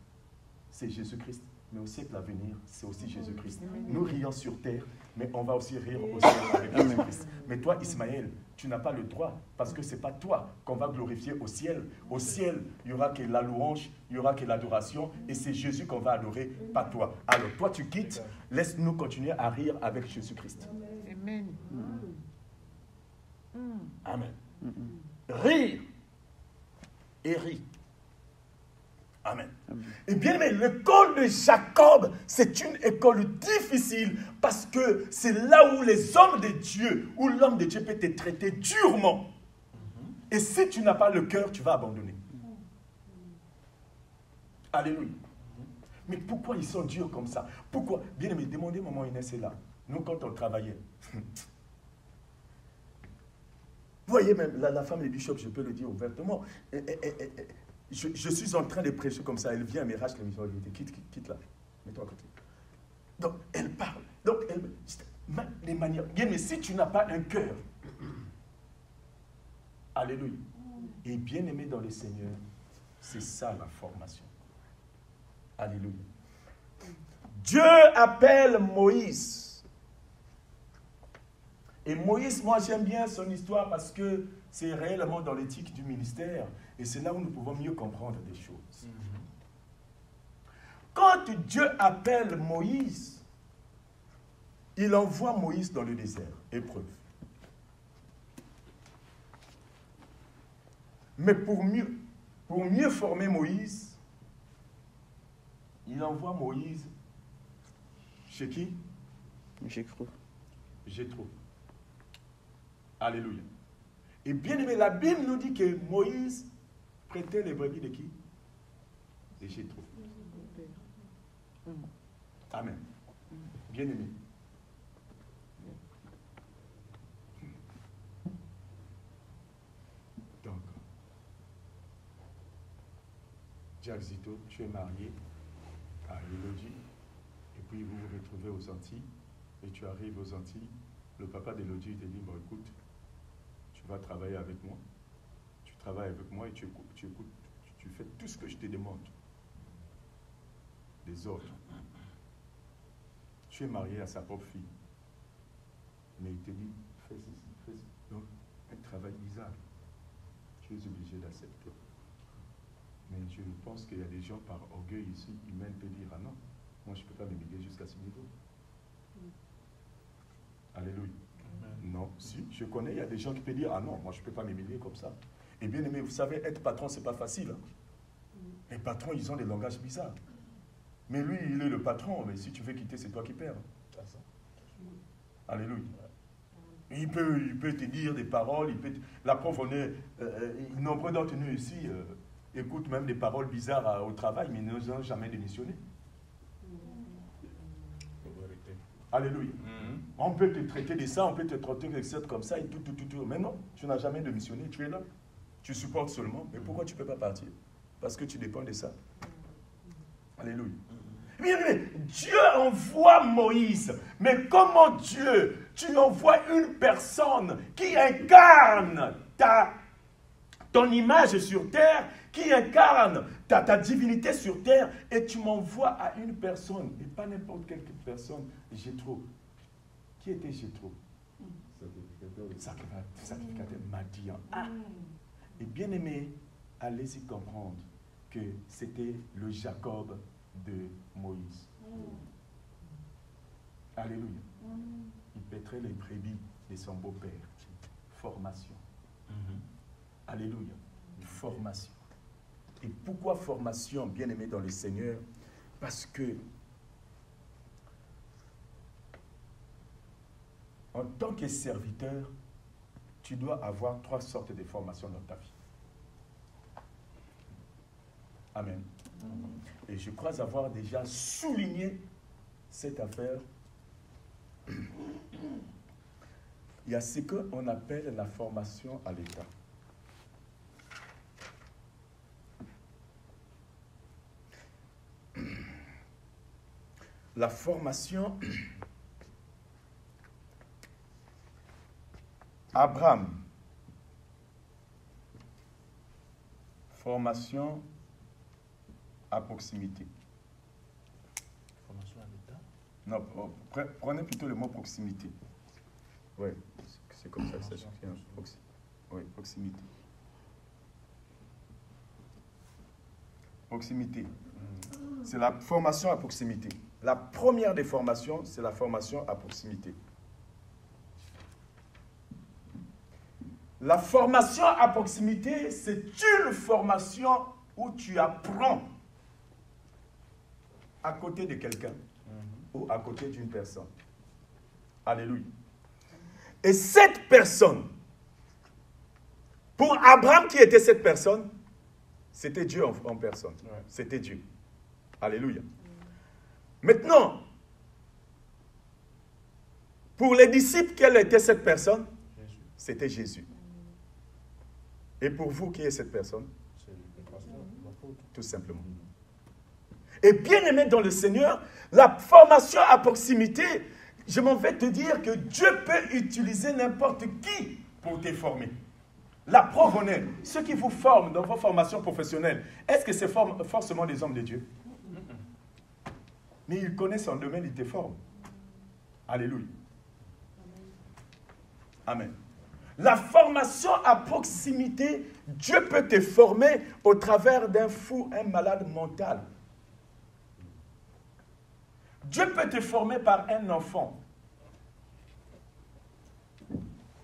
c'est Jésus-Christ. Mais au siècle à venir, c'est aussi Jésus-Christ. Nous rions sur terre, mais on va aussi rire au ciel avec Jésus-Christ. Mais toi, Ismaël, tu n'as pas le droit, parce que ce n'est pas toi qu'on va glorifier au ciel. Au ciel, il n'y aura que la louange, il n'y aura que l'adoration, et c'est Jésus qu'on va adorer, pas toi. Alors, toi, tu quittes, laisse-nous continuer à rire avec Jésus-Christ.
Amen.
Amen. Rire et rire. Amen. Et bien aimé, l'école de Jacob, c'est une école difficile parce que c'est là où les hommes de Dieu, où l'homme de Dieu peut te traiter durement. Et si tu n'as pas le cœur, tu vas abandonner. Alléluia. Mais pourquoi ils sont durs comme ça? Pourquoi? Bien aimé, demandez maman Inès est là. Nous, quand on travaillait, vous voyez même, la femme des bishops, je peux le dire ouvertement, je suis en train de prêcher comme ça, elle vient, elle m'arrache la mission, elle dit, quitte là, mets-toi à côté. Donc, elle parle. Donc, les manières. Bien, mais si tu n'as pas un cœur, alléluia. Et bien aimé dans le Seigneur, c'est ça la formation. Alléluia. Dieu appelle Moïse. Et Moïse, moi j'aime bien son histoire parce que c'est réellement dans l'éthique du ministère. Et c'est là où nous pouvons mieux comprendre des choses. Quand Dieu appelle Moïse, il envoie Moïse dans le désert, épreuve. Mais pour mieux former Moïse, il envoie Moïse chez qui? Jéthro. Alléluia. Et bien aimé, la Bible nous dit que Moïse prêtait les brebis de qui? De Jéthro. Amen. Bien aimé. Donc, Jack Zito, tu es marié à Elodie, et puis vous vous retrouvez aux Antilles, et tu arrives aux Antilles, le papa d'Elodie te dit, bon écoute, tu vas travailler avec moi, tu travailles avec moi et tu écoutes, tu fais tout ce que je te demande. Des autres. Tu es marié à sa propre fille, mais il te dit, fais ceci, fais ceci. Donc, un travail bizarre. Tu es obligé d'accepter. Mais je pense qu'il y a des gens par orgueil ici, humains peuvent dire, ah non, moi je ne peux pas m'humilier jusqu'à ce niveau. Alléluia. Amen. Non, si, je connais, il y a des gens qui peuvent dire, ah non, moi je ne peux pas m'humilier comme ça. Et bien aimé, vous savez, être patron, ce n'est pas facile. Hein. Les patrons, ils ont des langages bizarres. Mais lui, il est le patron, mais si tu veux quitter, c'est toi qui perds. Alléluia. Il peut te dire des paroles, la prof, on est nombreux d'entre nous ici, écoutent même des paroles bizarres au travail, mais ils n'ont jamais démissionné. Alléluia. On peut te traiter de ça, on peut te traiter de ça comme ça, et tout. Mais non, tu n'as jamais démissionné, tu es là. Tu supportes seulement. Mais pourquoi tu ne peux pas partir? Parce que tu dépends de ça. Alléluia. Bien, Dieu envoie Moïse. Mais comment Dieu, tu envoies une personne qui incarne ton image sur terre, qui incarne ta divinité sur terre, et tu m'envoies à une personne, et pas n'importe quelle personne, Jéthro. Qui était Jéthro? Sacrificateur Madian. Et bien aimé, allez-y comprendre que c'était le Jacob de Moïse. Alléluia. Il pèterait les brebis de son beau-père. Formation. Alléluia. Formation. Et pourquoi formation, bien aimé dans le Seigneur? Parce que en tant que serviteur, tu dois avoir 3 sortes de formations dans ta vie. Amen. Et je crois avoir déjà souligné cette affaire. Il y a ce qu'on appelle la formation à l'État. La formation Abraham. Formation à proximité.
Formation à l'état.
Non, prenez plutôt le mot proximité. Oui, c'est comme ça que ça s'écrit. Oui, proximité. Proximité. C'est la formation à proximité. La première des formations, c'est la formation à proximité. La formation à proximité, c'est une formation où tu apprends à côté de quelqu'un ou à côté d'une personne. Alléluia. Et cette personne, pour Abraham, qui était cette personne? C'était Dieu en personne. Ouais. C'était Dieu. Alléluia. Maintenant, pour les disciples, quelle était cette personne? Jésus. C'était Jésus. Et pour vous, qui est cette personne? C'est le pasteur, l'apôtre. Tout simplement. Et bien aimé dans le Seigneur, la formation à proximité, je m'en vais te dire que Dieu peut utiliser n'importe qui pour te former. La preuve en est, ceux qui vous forment dans vos formations professionnelles, est-ce que c'est forcément des hommes de Dieu? Mais ils connaissent son domaine, ils te forment. Alléluia. Amen. La formation à proximité, Dieu peut te former au travers d'un fou, un malade mental. Dieu peut te former par un enfant.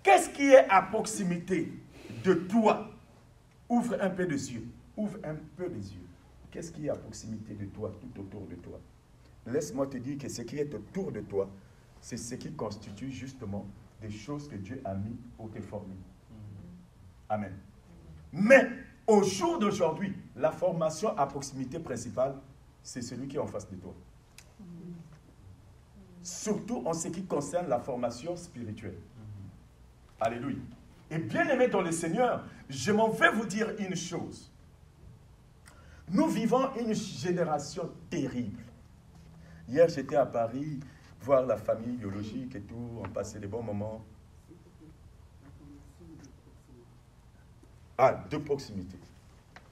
Qu'est-ce qui est à proximité de toi? Ouvre un peu les yeux. Ouvre un peu les yeux. Qu'est-ce qui est à proximité de toi, tout autour de toi? Laisse-moi te dire que ce qui est autour de toi, c'est ce qui constitue justement des choses que Dieu a mis pour te former. Amen. Mais au jour d'aujourd'hui, la formation à proximité principale, c'est celui qui est en face de toi. Surtout en ce qui concerne la formation spirituelle. Alléluia. Et bien aimé dans le Seigneur, je m'en vais vous dire une chose. Nous vivons une génération terrible. Hier, j'étais à Paris, voir la famille biologique et tout, on passait des bons moments. Ah, de proximité.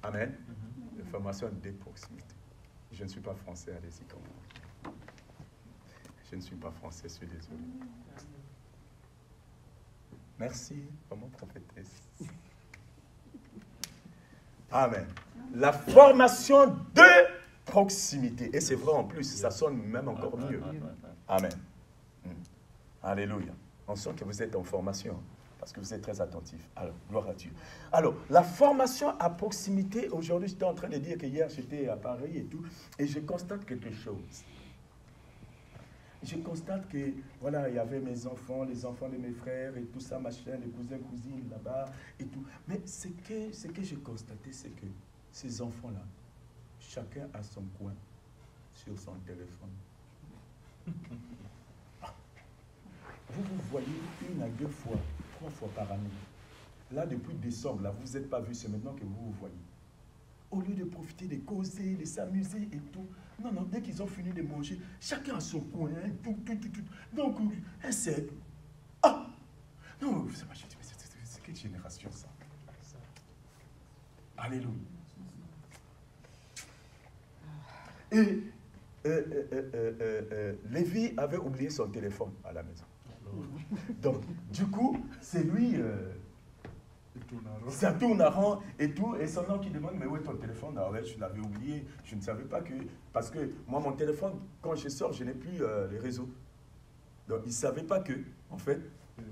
Amen. La formation de proximité. Je ne suis pas français, allez-y quand même. Je ne suis pas français, je suis désolé. Merci, maman prophétesse. Amen. La formation de proximité. Et c'est vrai en plus, ça sonne même encore mieux. Amen. Alléluia. On sent que vous êtes en formation, parce que vous êtes très attentifs. Alors, gloire à Dieu. Alors, la formation à proximité, aujourd'hui, j'étais en train de dire que hier, j'étais à Paris et tout, et je constate quelque chose. Je constate que, voilà, il y avait mes enfants, les enfants de mes frères et tout ça, machin, les cousins, cousines là-bas et tout. Mais ce que j'ai constaté, c'est que ces enfants-là, chacun a son coin sur son téléphone. Vous voyez 1 à 2 fois, 3 fois par année. Là, depuis décembre, là, vous ne vous êtes pas vus, c'est maintenant que vous voyez. Au lieu de profiter, de causer, de s'amuser et tout. Non, non, dès qu'ils ont fini de manger, chacun a son coin, hein, tout. Donc, c'est... Ah! Non, je dis, mais c'est quelle génération, ça? Alléluia. Et Lévi avait oublié son téléphone à la maison. Donc, du coup, c'est lui... ça tourne à rond et tout, et son nom qui demande, mais où est ton téléphone? Ah ouais, je l'avais oublié, je ne savais pas que... Parce que moi, mon téléphone, quand je sors, je n'ai plus les réseaux. Donc, il ne savait pas que, en fait,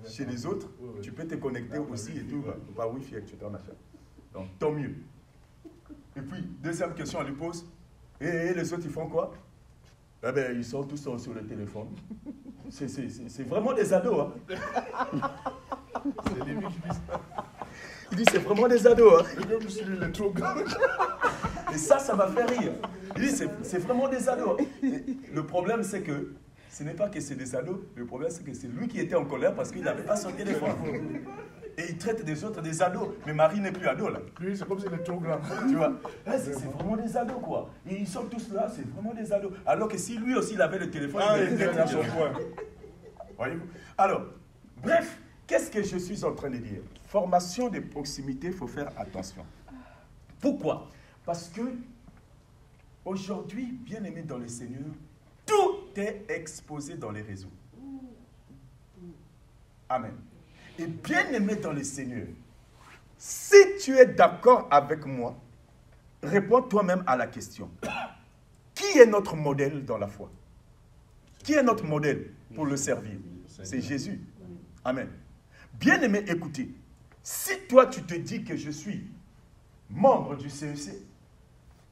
chez les autres, tu peux te connecter aussi et tout, par Wi-Fi, etc. Machin. Donc, tant mieux. Et puis, deuxième question, on lui pose, et les autres, ils font quoi? Eh bien, ils sont tous sur le téléphone. C'est vraiment des ados, hein. C'est Lévi qui dit ça. Il dit, c'est vraiment des ados. Hein. Le trop grand. Et ça m'a fait rire. Il dit, c'est vraiment des ados. Et le problème, c'est que ce n'est pas que c'est des ados. Le problème, c'est que c'est lui qui était en colère parce qu'il n'avait pas son téléphone. Et il traite des autres des ados. Mais Marie n'est plus ado, là. Lui, c'est comme s'il est trop grand. Tu vois, c'est vraiment des ados, quoi. Et ils sont tous là, c'est vraiment des ados. Alors que si lui aussi, il avait le téléphone, il était à son point. Voyez-vous? Alors, bref, Qu'est-ce que je suis en train de dire? Formation de proximité, il faut faire attention. Pourquoi? Parce que aujourd'hui, bien aimé dans le Seigneur, tout est exposé dans les réseaux. Amen. Et bien aimé dans le Seigneur, si tu es d'accord avec moi, réponds toi-même à la question. Qui est notre modèle dans la foi? Qui est notre modèle pour le servir? C'est Jésus. Amen. Bien aimé, écoutez, si toi tu te dis que je suis membre du CEC,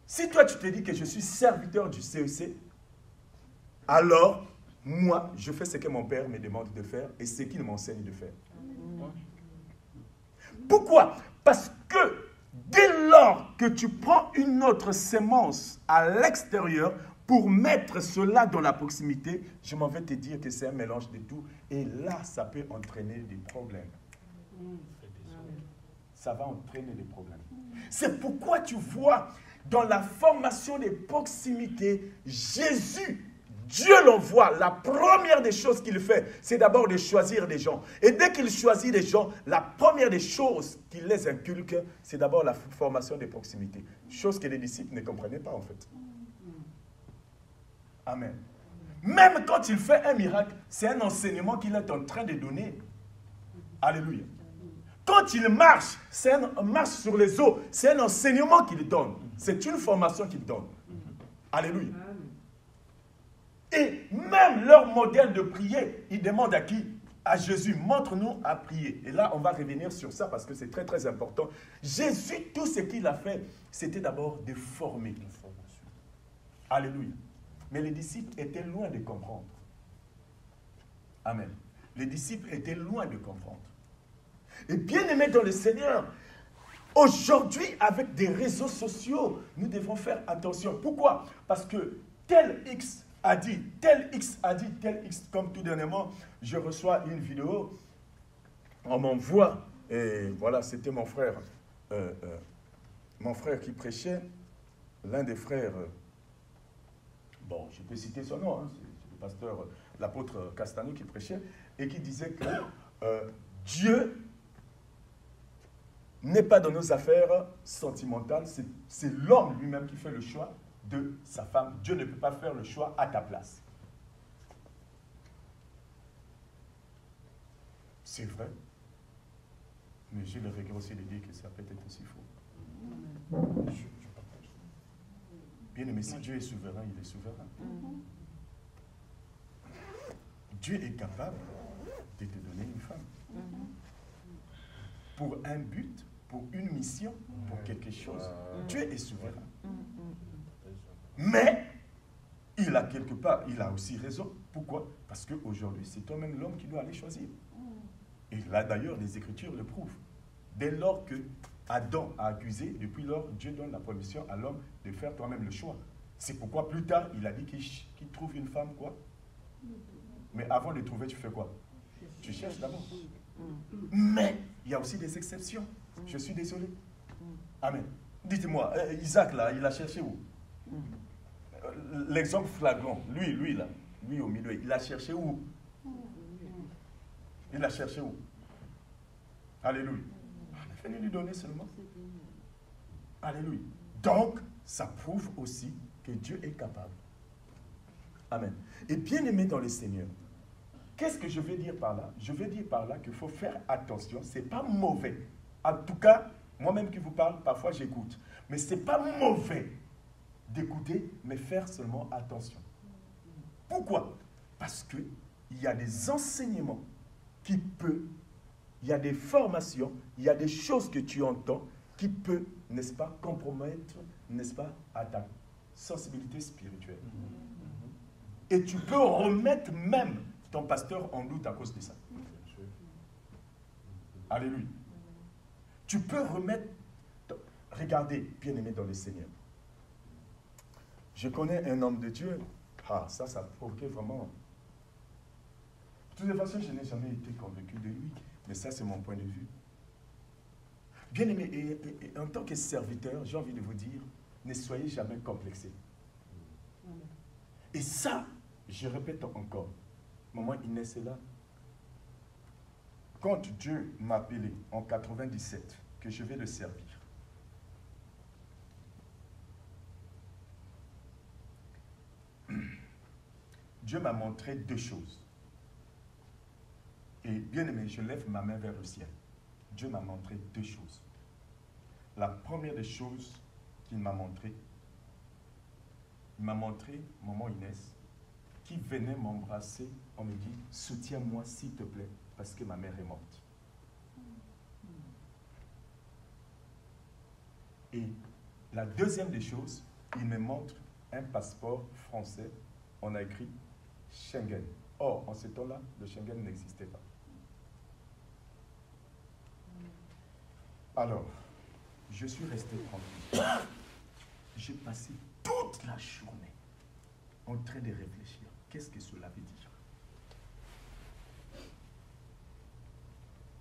si toi tu te dis que je suis serviteur du CEC, alors moi je fais ce que mon père me demande de faire et ce qu'il m'enseigne de faire. Pourquoi? Parce que dès lors que tu prends une autre sémence à l'extérieur pour mettre cela dans la proximité, je m'en vais te dire que c'est un mélange de tout. Et là, ça peut entraîner des problèmes. Ça va entraîner des problèmes. C'est pourquoi tu vois, dans la formation des proximités, Jésus, Dieu l'envoie, la première des choses qu'il fait, c'est d'abord de choisir des gens. Et dès qu'il choisit des gens, la première des choses qu'il les inculque, c'est d'abord la formation des proximités. Chose que les disciples ne comprenaient pas en fait. Amen. Même quand il fait un miracle, c'est un enseignement qu'il est en train de donner. Alléluia. Quand il marche, c'est un marche sur les eaux, c'est un enseignement qu'il donne. C'est une formation qu'il donne. Alléluia. Et même leur modèle de prier, ils demandent à qui? À Jésus. Montre-nous à prier. Et là, on va revenir sur ça parce que c'est très très important. Jésus, tout ce qu'il a fait, c'était d'abord de former. Alléluia. Mais les disciples étaient loin de comprendre. Amen. Les disciples étaient loin de comprendre. Et bien aimés dans le Seigneur, aujourd'hui, avec des réseaux sociaux, nous devons faire attention. Pourquoi? Parce que tel X a dit, tel X a dit, tel X, comme tout dernièrement, je reçois une vidéo, on m'envoie, et voilà, c'était mon frère qui prêchait, l'un des frères, bon, je peux citer son nom, hein, c'est le pasteur, l'apôtre Castano qui prêchait, et qui disait que Dieu n'est pas dans nos affaires sentimentales, c'est l'homme lui-même qui fait le choix de sa femme. Dieu ne peut pas faire le choix à ta place. C'est vrai. Mais j'ai le regret aussi de dire que ça peut être aussi faux. Je partage. Bien aimé, si Dieu est souverain, il est souverain. Dieu est capable de te donner une femme. Pour un but, pour une mission, pour quelque chose. Dieu est souverain. Mais, il a quelque part, il a aussi raison. Pourquoi? Parce qu'aujourd'hui, c'est toi-même l'homme qui doit aller choisir. Et là, d'ailleurs, les Écritures le prouvent. Dès lors que Adam a accusé, depuis lors, Dieu donne la permission à l'homme de faire toi-même le choix. C'est pourquoi plus tard, il a dit qu'il trouve une femme, quoi? Mais avant de trouver, tu fais quoi? Tu cherches d'abord. Mais, il y a aussi des exceptions. Je suis désolé. Amen. Dites-moi, Isaac, là, il a cherché où? L'exemple flagrant, lui au milieu, il a cherché où? Il a cherché où? Alléluia. Il fallait lui donner seulement. Alléluia. Donc, ça prouve aussi que Dieu est capable. Amen. Et bien aimé dans le Seigneur, qu'est-ce que je veux dire par là? Je veux dire par là qu'il faut faire attention. Ce n'est pas mauvais. En tout cas, moi-même qui vous parle, parfois j'écoute. Mais ce n'est pas mauvais d'écouter, mais faire seulement attention. Pourquoi? Parce qu'il y a des enseignements qui peuvent, il y a des formations, il y a des choses que tu entends qui peuvent, n'est-ce pas, compromettre, n'est-ce pas, à ta sensibilité spirituelle. Et tu peux remettre même ton pasteur en doute à cause de ça. Alléluia. Tu peux remettre... Regardez, bien-aimé dans le Seigneur. Je connais un homme de Dieu. Ah, ça provoquait vraiment... De toute façon, je n'ai jamais été convaincu de lui. Mais ça, c'est mon point de vue. Bien-aimé, et en tant que serviteur, j'ai envie de vous dire, ne soyez jamais complexés. Et ça, je répète encore. Maman Inès est là. quand Dieu m'a appelé en 97, que je vais le servir, Dieu m'a montré deux choses. Et bien aimé, je lève ma main vers le ciel. Dieu m'a montré deux choses. La première des choses qu'il m'a montré, il m'a montré maman Inès qui venait m'embrasser. On me dit, soutiens-moi s'il te plaît, parce que ma mère est morte. Et la deuxième des choses, il me montre un passeport français. On a écrit Schengen. Or, en ce temps-là, le Schengen n'existait pas. Alors, je suis resté tranquille. J'ai passé toute la journée en train de réfléchir. Qu'est-ce que cela veut dire?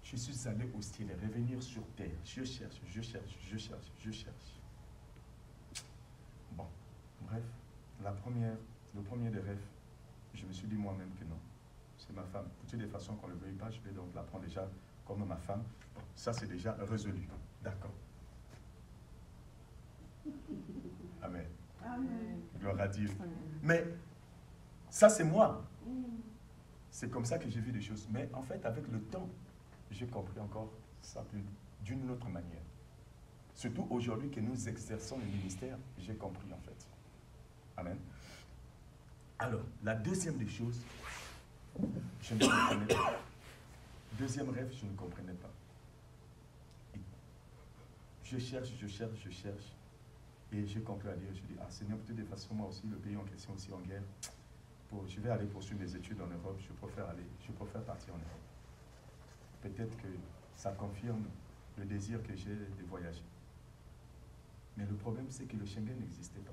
Je suis allé au ciel, revenir sur terre. Je cherche, je cherche, je cherche, je cherche. Bon, bref, le premier des rêves, je me suis dit moi-même que non, c'est ma femme. De toutes les façons qu'on ne le veuille pas, je vais donc la prendre déjà comme ma femme. Bon, ça c'est déjà résolu. D'accord. Amen.
Amen.
Gloire à Dieu. Mais ça c'est moi. C'est comme ça que j'ai vu des choses. Mais en fait, avec le temps, j'ai compris encore ça d'une autre manière. Surtout aujourd'hui que nous exerçons le ministère, j'ai compris en fait. Amen. Alors, la deuxième des choses, je ne comprenais pas. Deuxième rêve, je ne comprenais pas. Et je cherche, je cherche, je cherche. Et j'ai conclu à dire, je dis, ah Seigneur, de toute façon, moi aussi, le pays en question aussi en guerre. Je vais aller poursuivre mes études en Europe, je préfère partir en Europe. Peut-être que ça confirme le désir que j'ai de voyager. Mais le problème, c'est que le Schengen n'existait pas.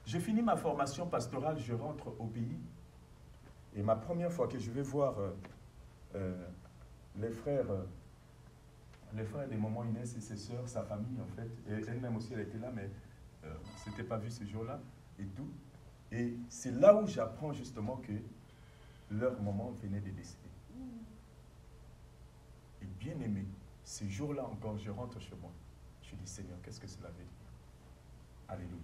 J'ai fini ma formation pastorale, je rentre au pays. Et ma première fois que je vais voir les frères des mamans Inès et ses sœurs, sa famille en fait, et elle-même aussi elle était là, mais on ne s'était pas vu ce jour-là et tout. Et c'est là où j'apprends justement que leur maman venait de décéder. Et bien aimé, ce jour-là encore, je rentre chez moi. Je dis, Seigneur, qu'est-ce que cela veut dire? Alléluia.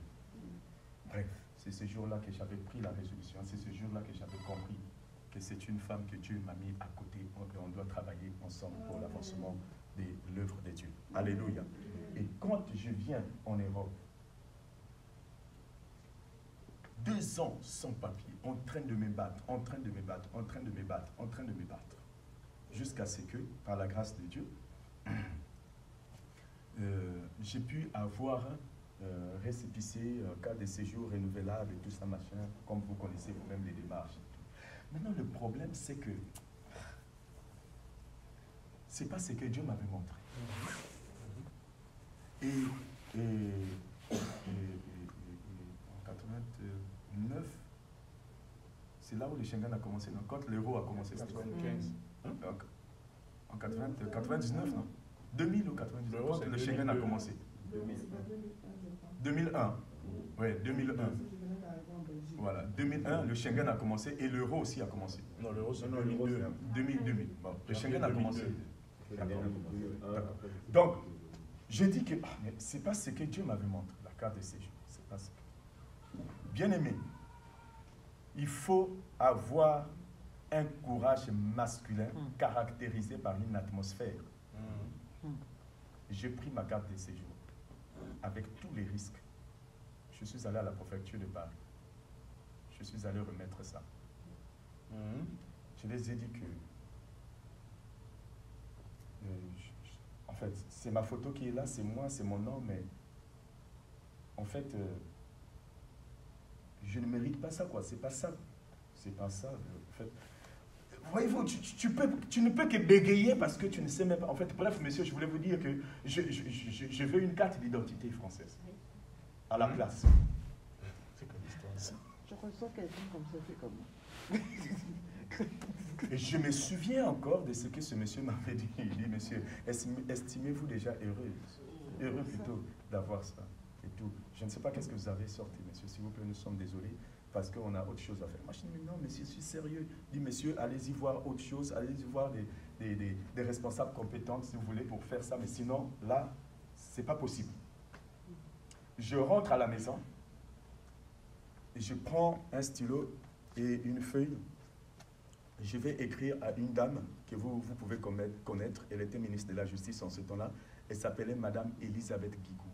Bref, c'est ce jour-là que j'avais pris la résolution, c'est ce jour-là que j'avais compris que c'est une femme que Dieu m'a mis à côté, et on doit travailler ensemble pour l'avancement de l'œuvre de Dieu. Alléluia. Et quand je viens en Europe, 2 ans sans papier, en train de me battre, en train de me battre, en train de me battre, en train de me battre, jusqu'à ce que, par la grâce de Dieu, j'ai pu avoir récépissé, cas de séjour renouvelable et tout ça, machin, comme vous connaissez vous-même les démarches. Maintenant, le problème, c'est que c'est pas ce que Dieu m'avait montré. Et en 89, c'est là où le Schengen a commencé, non? Quand l'euro a commencé, c'était
95.
En 99, non? 2000 ou 99, quand le Schengen a commencé. 2001. Oui, 2001. Voilà, 2001, le Schengen a commencé et l'euro aussi a commencé.
Non, l'euro, c'est
2002. 2000. Bon, le Schengen a commencé.
2002.
D'accord. Donc, j'ai dit que c'est pas ce que Dieu m'avait montré, la carte de séjour. C'est pas ce que... Bien aimé, il faut avoir un courage masculin caractérisé par une atmosphère. J'ai pris ma carte de séjour avec tous les risques. Je suis allé à la préfecture de Paris. Je suis allé remettre ça. Je les ai dit que en fait, c'est ma photo qui est là, c'est moi, c'est mon nom, mais en fait, je ne mérite pas ça, quoi. C'est pas ça. C'est pas ça. En fait, voyez-vous, tu ne peux que bégayer parce que tu ne sais même pas. En fait, bref, monsieur, je voulais vous dire que je veux une carte d'identité française à la place.
C'est comme l'histoire.
Je ressens quelqu'un comme ça, c'est comment?
Et je me souviens encore de ce que ce monsieur m'avait dit. Il dit, monsieur, estimez-vous déjà heureux plutôt d'avoir ça. et tout. Je ne sais pas qu'est-ce que vous avez sorti, messieurs, s'il vous plaît, nous sommes désolés, parce qu'on a autre chose à faire. Moi, je dis, mais non, monsieur, je suis sérieux. Je dis, messieurs, allez-y voir autre chose, allez-y voir des responsables compétents, si vous voulez, pour faire ça, mais sinon, là, c'est pas possible. Je rentre à la maison, et je prends un stylo et une feuille. Je vais écrire à une dame que vous pouvez connaître. Elle était ministre de la Justice en ce temps-là. Elle s'appelait Madame Elisabeth Guigou.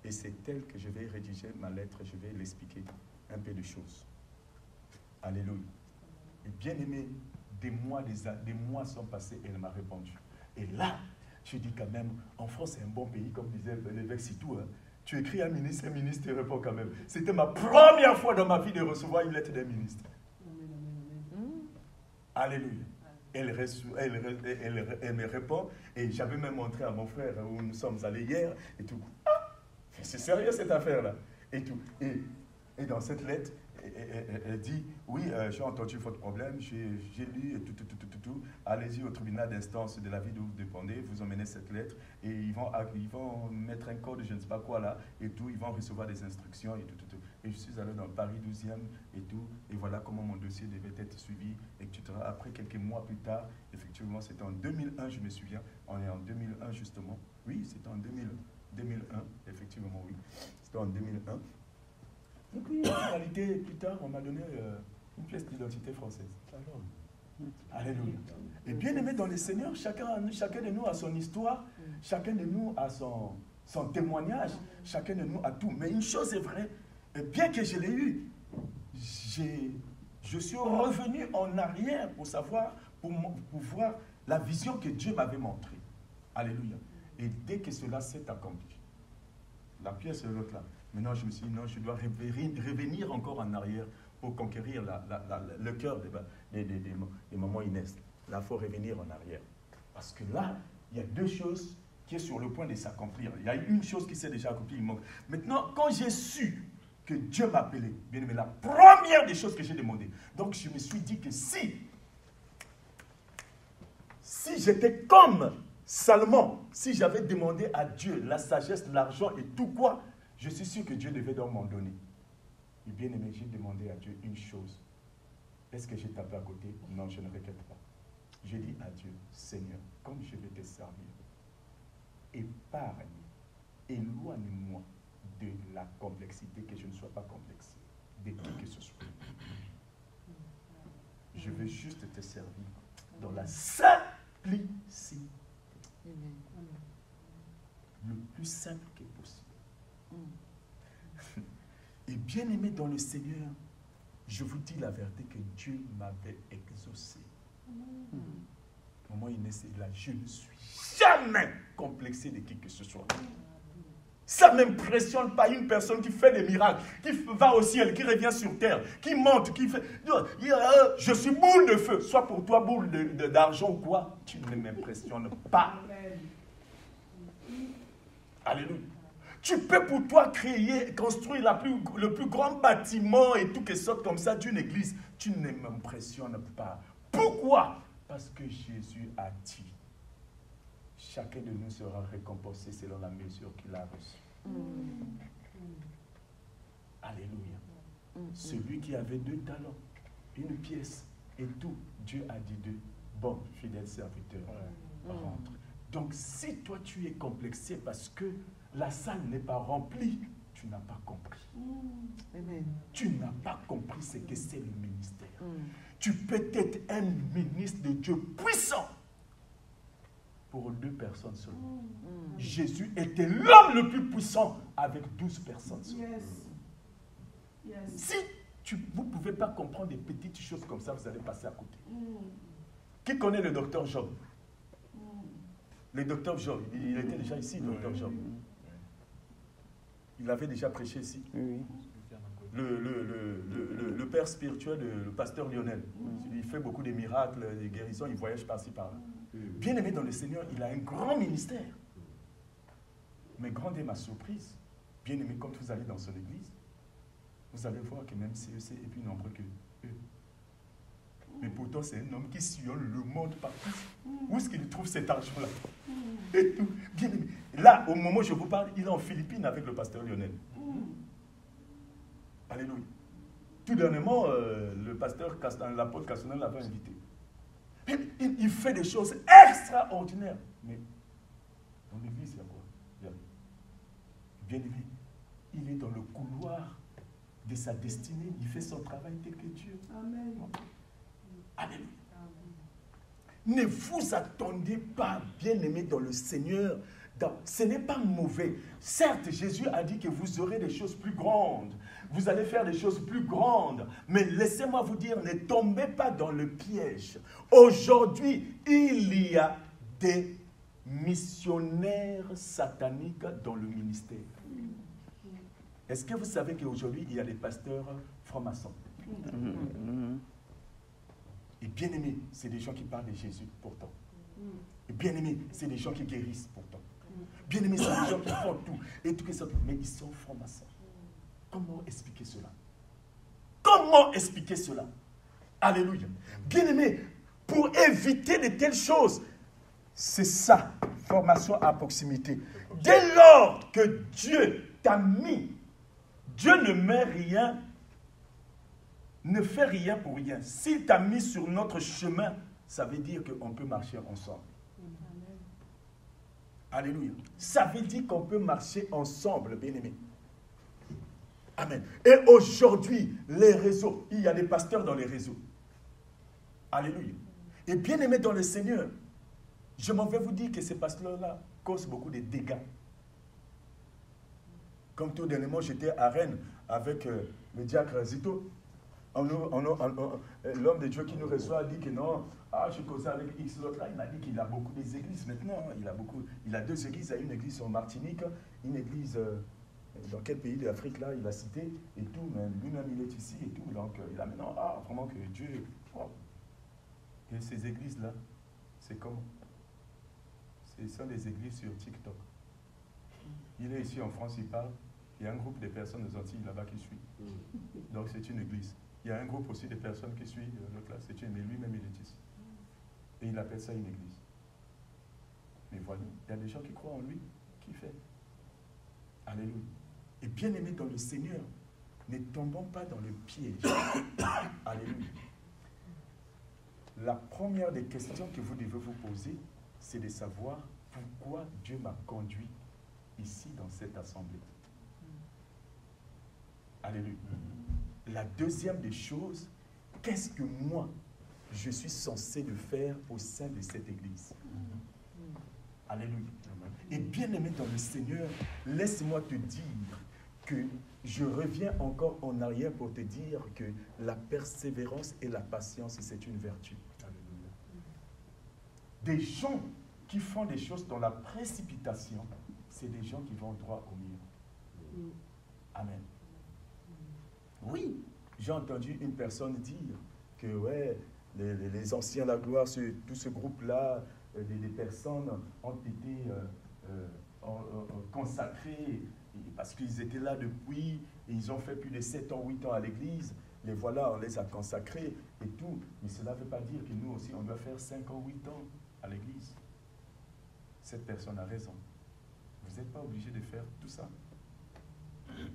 Et c'est elle que je vais rédiger ma lettre. Je vais l'expliquer un peu de choses. Alléluia. Et bien aimé, des mois sont passés et elle m'a répondu. Et là, je dis quand même, en France, c'est un bon pays, comme disait l'évêque Sitou. Hein. Tu écris à un ministre te répond quand même. C'était ma première fois dans ma vie de recevoir une lettre d'un ministre. Alléluia. Elle me répond, et j'avais même montré à mon frère où nous sommes allés hier, et tout. Ah, c'est sérieux cette affaire-là. Et tout. Et dans cette lettre, elle dit, oui, j'ai entendu votre problème, j'ai lu et tout. Allez-y au tribunal d'instance de la ville où vous dépendez, vous emmenez cette lettre et ils vont mettre un code, je ne sais pas quoi là, et tout, ils vont recevoir des instructions et tout. Et je suis allé dans Paris 12e et tout, et voilà comment mon dossier devait être suivi, etc. Après, quelques mois plus tard, effectivement, c'était en 2001, je me souviens, on est en 2001 justement, oui, c'était en 2001, effectivement, oui, c'était en 2001. Et puis, en réalité, plus tard, on m'a donné une pièce d'identité française. Alléluia. Et bien aimé dans le Seigneur, chacun de nous a son histoire, chacun de nous a son témoignage, chacun de nous a tout. Mais une chose est vraie, bien que je l'ai eu, je suis revenu en arrière pour savoir, pour voir la vision que Dieu m'avait montrée. Alléluia. Et dès que cela s'est accompli, la pièce est l'autre là. Maintenant, je me suis dit, non, je dois revenir encore en arrière pour conquérir le cœur des mamans Inès. Là, il faut revenir en arrière. Parce que là, il y a deux choses qui sont sur le point de s'accomplir. Il y a une chose qui s'est déjà accomplie, il manque. Maintenant, quand j'ai su que Dieu m'appelait, bien aimé, la première des choses que j'ai demandé, donc je me suis dit que si j'étais comme Salomon, si j'avais demandé à Dieu la sagesse, l'argent et tout quoi, je suis sûr que Dieu devait donc m'en donner. Et bien aimé, j'ai demandé à Dieu une chose. Est-ce que j'ai tapé à côté? Non, je ne regrette pas. J'ai dit à Dieu, Seigneur, comme je vais te servir, épargne, éloigne-moi de la complexité, que je ne sois pas complexé, de qui que ce soit. Je veux juste te servir dans la simplicité. Le plus simple que possible. Et bien aimé dans le Seigneur, je vous dis la vérité que Dieu m'avait exaucé. Maman Inès est là, je ne suis jamais complexé de qui que ce soit. Ça ne m'impressionne pas une personne qui fait des miracles, qui va au ciel, qui revient sur terre, qui monte, qui fait... Je suis boule de feu, soit pour toi boule d'argent ou quoi, tu ne m'impressionnes pas. Alléluia. Tu peux pour toi créer, construire le plus grand bâtiment et tout que sorte comme ça d'une église. Tu ne m'impressionnes pas. Pourquoi? Parce que Jésus a dit, chacun de nous sera récompensé selon la mesure qu'il a reçue. Alléluia. Celui qui avait 2 talents, une pièce et tout, Dieu a dit d'eux, bon, fidèle serviteur, rentre. Donc si toi tu es complexé parce que la salle n'est pas remplie, tu n'as pas compris. Tu n'as pas compris ce que c'est le ministère. Tu peux être un ministre de Dieu puissant pour 2 personnes seulement. Jésus était l'homme le plus puissant avec 12 personnes seulement. Si vous ne pouvez pas comprendre des petites choses comme ça, vous allez passer à côté. Qui connaît le docteur Job? Le docteur Job, il était déjà ici, le docteur Job. Il avait déjà prêché ici. Le père spirituel, le pasteur Lionel, il fait beaucoup de miracles, des guérisons, il voyage par-ci par-là. Bien aimé dans le Seigneur, il a un grand ministère. Mais grande est ma surprise. Bien aimé, quand vous allez dans son église, vous allez voir que même CEC est plus nombreux que eux. Mais pourtant, c'est un homme qui sillonne le monde partout. Où est-ce qu'il trouve cet argent-là? Et tout. Bien aimé. Là, au moment où je vous parle, il est en Philippines avec le pasteur Lionel. Alléluia. Tout dernièrement, le pasteur, l'apôtre Castanel l'avait invité. Il fait des choses extraordinaires. Mais dans l'église, il y a quoi? Bien aimé, il est dans le couloir de sa destinée. Il fait son travail tel que Dieu.
Amen.
Alléluia. Ne vous attendez pas, bien-aimés dans le Seigneur. Ce n'est pas mauvais. Certes, Jésus a dit que vous aurez des choses plus grandes. Vous allez faire des choses plus grandes. Mais laissez-moi vous dire, ne tombez pas dans le piège. Aujourd'hui, il y a des missionnaires sataniques dans le ministère. Est-ce que vous savez qu'aujourd'hui, il y a des pasteurs francs-maçons? Et bien aimés, c'est des gens qui parlent de Jésus pourtant. Et bien aimés, c'est des gens qui guérissent pourtant. Bien aimés, c'est des gens qui font tout. Et tout ça, mais ils sont francs-maçons. Comment expliquer cela? Comment expliquer cela? Alléluia. Bien aimés, pour éviter de telles choses, c'est ça, formation à proximité. Dès lors que Dieu t'a mis, Dieu ne met rien, ne fait rien pour rien. S'il t'a mis sur notre chemin, ça veut dire qu'on peut marcher ensemble. Alléluia. Ça veut dire qu'on peut marcher ensemble, bien-aimés. Amen. Et aujourd'hui, les réseaux, il y a des pasteurs dans les réseaux. Alléluia. Et bien-aimés dans le Seigneur, je m'en vais vous dire que ces pasteurs-là causent beaucoup de dégâts. Comme tout dernièrement, j'étais à Rennes avec le diacre Zito. L'homme de Dieu qui nous reçoit dit que non, je causais avec X, l'autre là, il m'a dit qu'il a beaucoup d'églises maintenant. Il a 2 églises, il a une église en Martinique, une église dans quel pays de l'Afrique là, il a cité, et tout, mais lui-même il est ici et tout. Donc il a maintenant, vraiment que Dieu. Oh. Et ces églises-là, c'est comment? Ce sont des églises sur TikTok. Il est ici en France, il parle. Il y a un groupe de personnes des Antilles là-bas qui suit. Donc c'est une église. Il y a un groupe aussi de personnes qui suivent l'autre là. C'est une, mais lui-même il est ici. Et il appelle ça une église. Mais voilà, il y a des gens qui croient en lui, qui fait. Alléluia. Et bien aimés dans le Seigneur, ne tombons pas dans le piège. Alléluia. La première des questions que vous devez vous poser, c'est de savoir pourquoi Dieu m'a conduit ici dans cette assemblée. Alléluia. La deuxième des choses, qu'est-ce que moi, je suis censé de faire au sein de cette église? Alléluia. Et bien aimé dans le Seigneur, laisse-moi te dire que je reviens encore en arrière pour te dire que la persévérance et la patience, c'est une vertu. Alléluia. Des gens qui font des choses dans la précipitation, c'est des gens qui vont droit au mur. Amen. Oui, j'ai entendu une personne dire que ouais, les anciens de la gloire, tout ce groupe-là, des personnes ont été consacrés parce qu'ils étaient là depuis, et ils ont fait plus de 7 ans, 8 ans à l'église. Les voilà, on les a consacrés et tout. Mais cela ne veut pas dire que nous aussi, on doit faire 5 ans, 8 ans à l'église. Cette personne a raison. Vous n'êtes pas obligé de faire tout ça.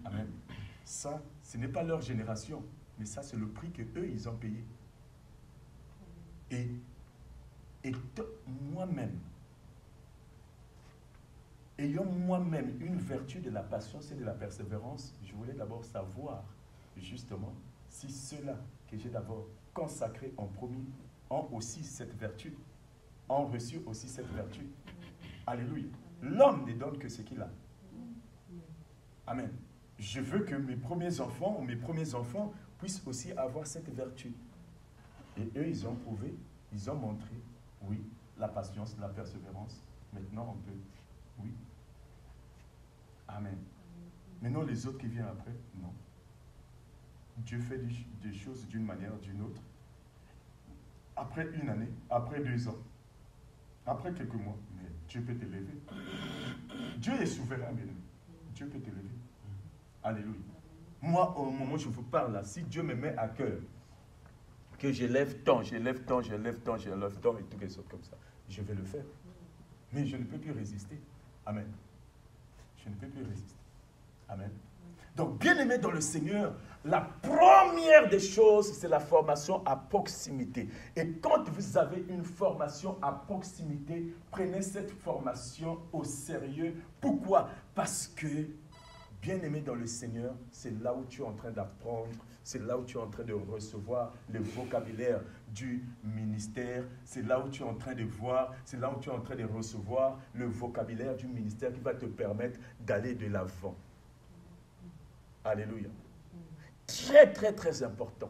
Amen. Ça, ce n'est pas leur génération, mais ça, c'est le prix qu'eux, ils ont payé. Et moi-même, ayant moi-même une vertu de la patience et de la persévérance, je voulais d'abord savoir, justement, si ceux-là que j'ai d'abord consacrés en premier ont aussi cette vertu, ont reçu aussi cette vertu. Alléluia. L'homme ne donne que ce qu'il a. Amen. Je veux que mes premiers enfants puissent aussi avoir cette vertu. Et eux, ils ont prouvé, ils ont montré, oui, la patience, la persévérance. Maintenant, on peut, oui. Amen. Maintenant, les autres qui viennent après, non. Dieu fait des choses d'une manière ou d'une autre. Après une année, après 2 ans, après quelques mois, mais Dieu peut t'élever. Dieu est souverain, bien. Dieu peut t'élever. Alléluia. Moi, au moment où je vous parle là, si Dieu me met à cœur, que j'élève tant, et toutes les choses comme ça, je vais le faire. Mais je ne peux plus résister. Amen. je ne peux plus résister. Amen. Donc, bien-aimés dans le Seigneur, la première des choses, c'est la formation à proximité. Et quand vous avez une formation à proximité, prenez cette formation au sérieux. Pourquoi? Parce que, bien-aimé dans le Seigneur, c'est là où tu es en train d'apprendre, c'est là où tu es en train de recevoir le vocabulaire du ministère, c'est là où tu es en train de voir, c'est là où tu es en train de recevoir le vocabulaire du ministère qui va te permettre d'aller de l'avant. Alléluia. Très, très, très important.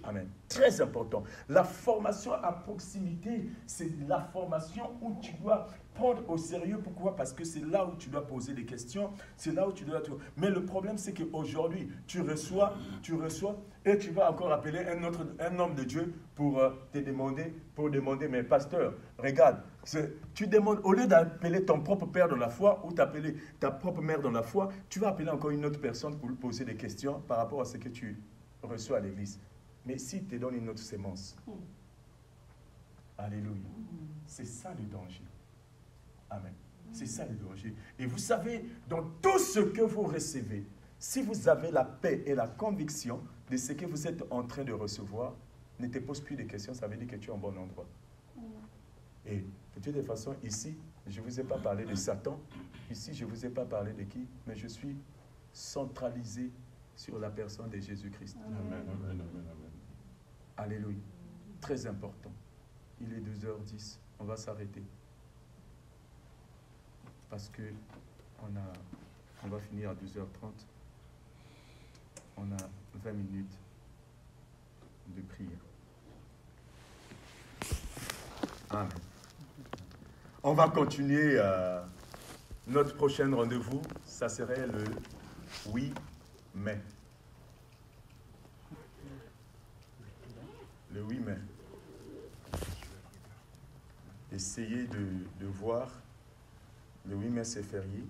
Amen. Très important. La formation à proximité, c'est la formation où tu dois prendre au sérieux. Pourquoi? Parce que c'est là où tu dois poser des questions. C'est là où tu dois... Mais le problème, c'est qu'aujourd'hui, tu reçois, et tu vas encore appeler un homme de Dieu pour te demander, mais pasteur, regarde, tu demandes, au lieu d'appeler ton propre père dans la foi ou d'appeler ta propre mère dans la foi, tu vas appeler encore une autre personne pour lui poser des questions par rapport à ce que tu reçois à l'église. Mais s'il te donne une autre sémence, alléluia, c'est ça le danger. Amen. C'est ça le danger. Et vous savez, dans tout ce que vous recevez, si vous avez la paix et la conviction de ce que vous êtes en train de recevoir, ne te pose plus de questions, ça veut dire que tu es au bon endroit. Et de toute façon, ici, je ne vous ai pas parlé de Satan, ici, je ne vous ai pas parlé de qui, mais je suis centralisé sur la personne de Jésus-Christ.
Amen, amen, amen, amen.
Alléluia. Très important. Il est 2h10. On va s'arrêter. Parce que on va finir à 12h30. On a 20 minutes de prière. Amen. On va continuer notre prochain rendez-vous. Ça serait le 8 mai. Le 8 mai. Essayez de voir. Le 8 mai, c'est férié.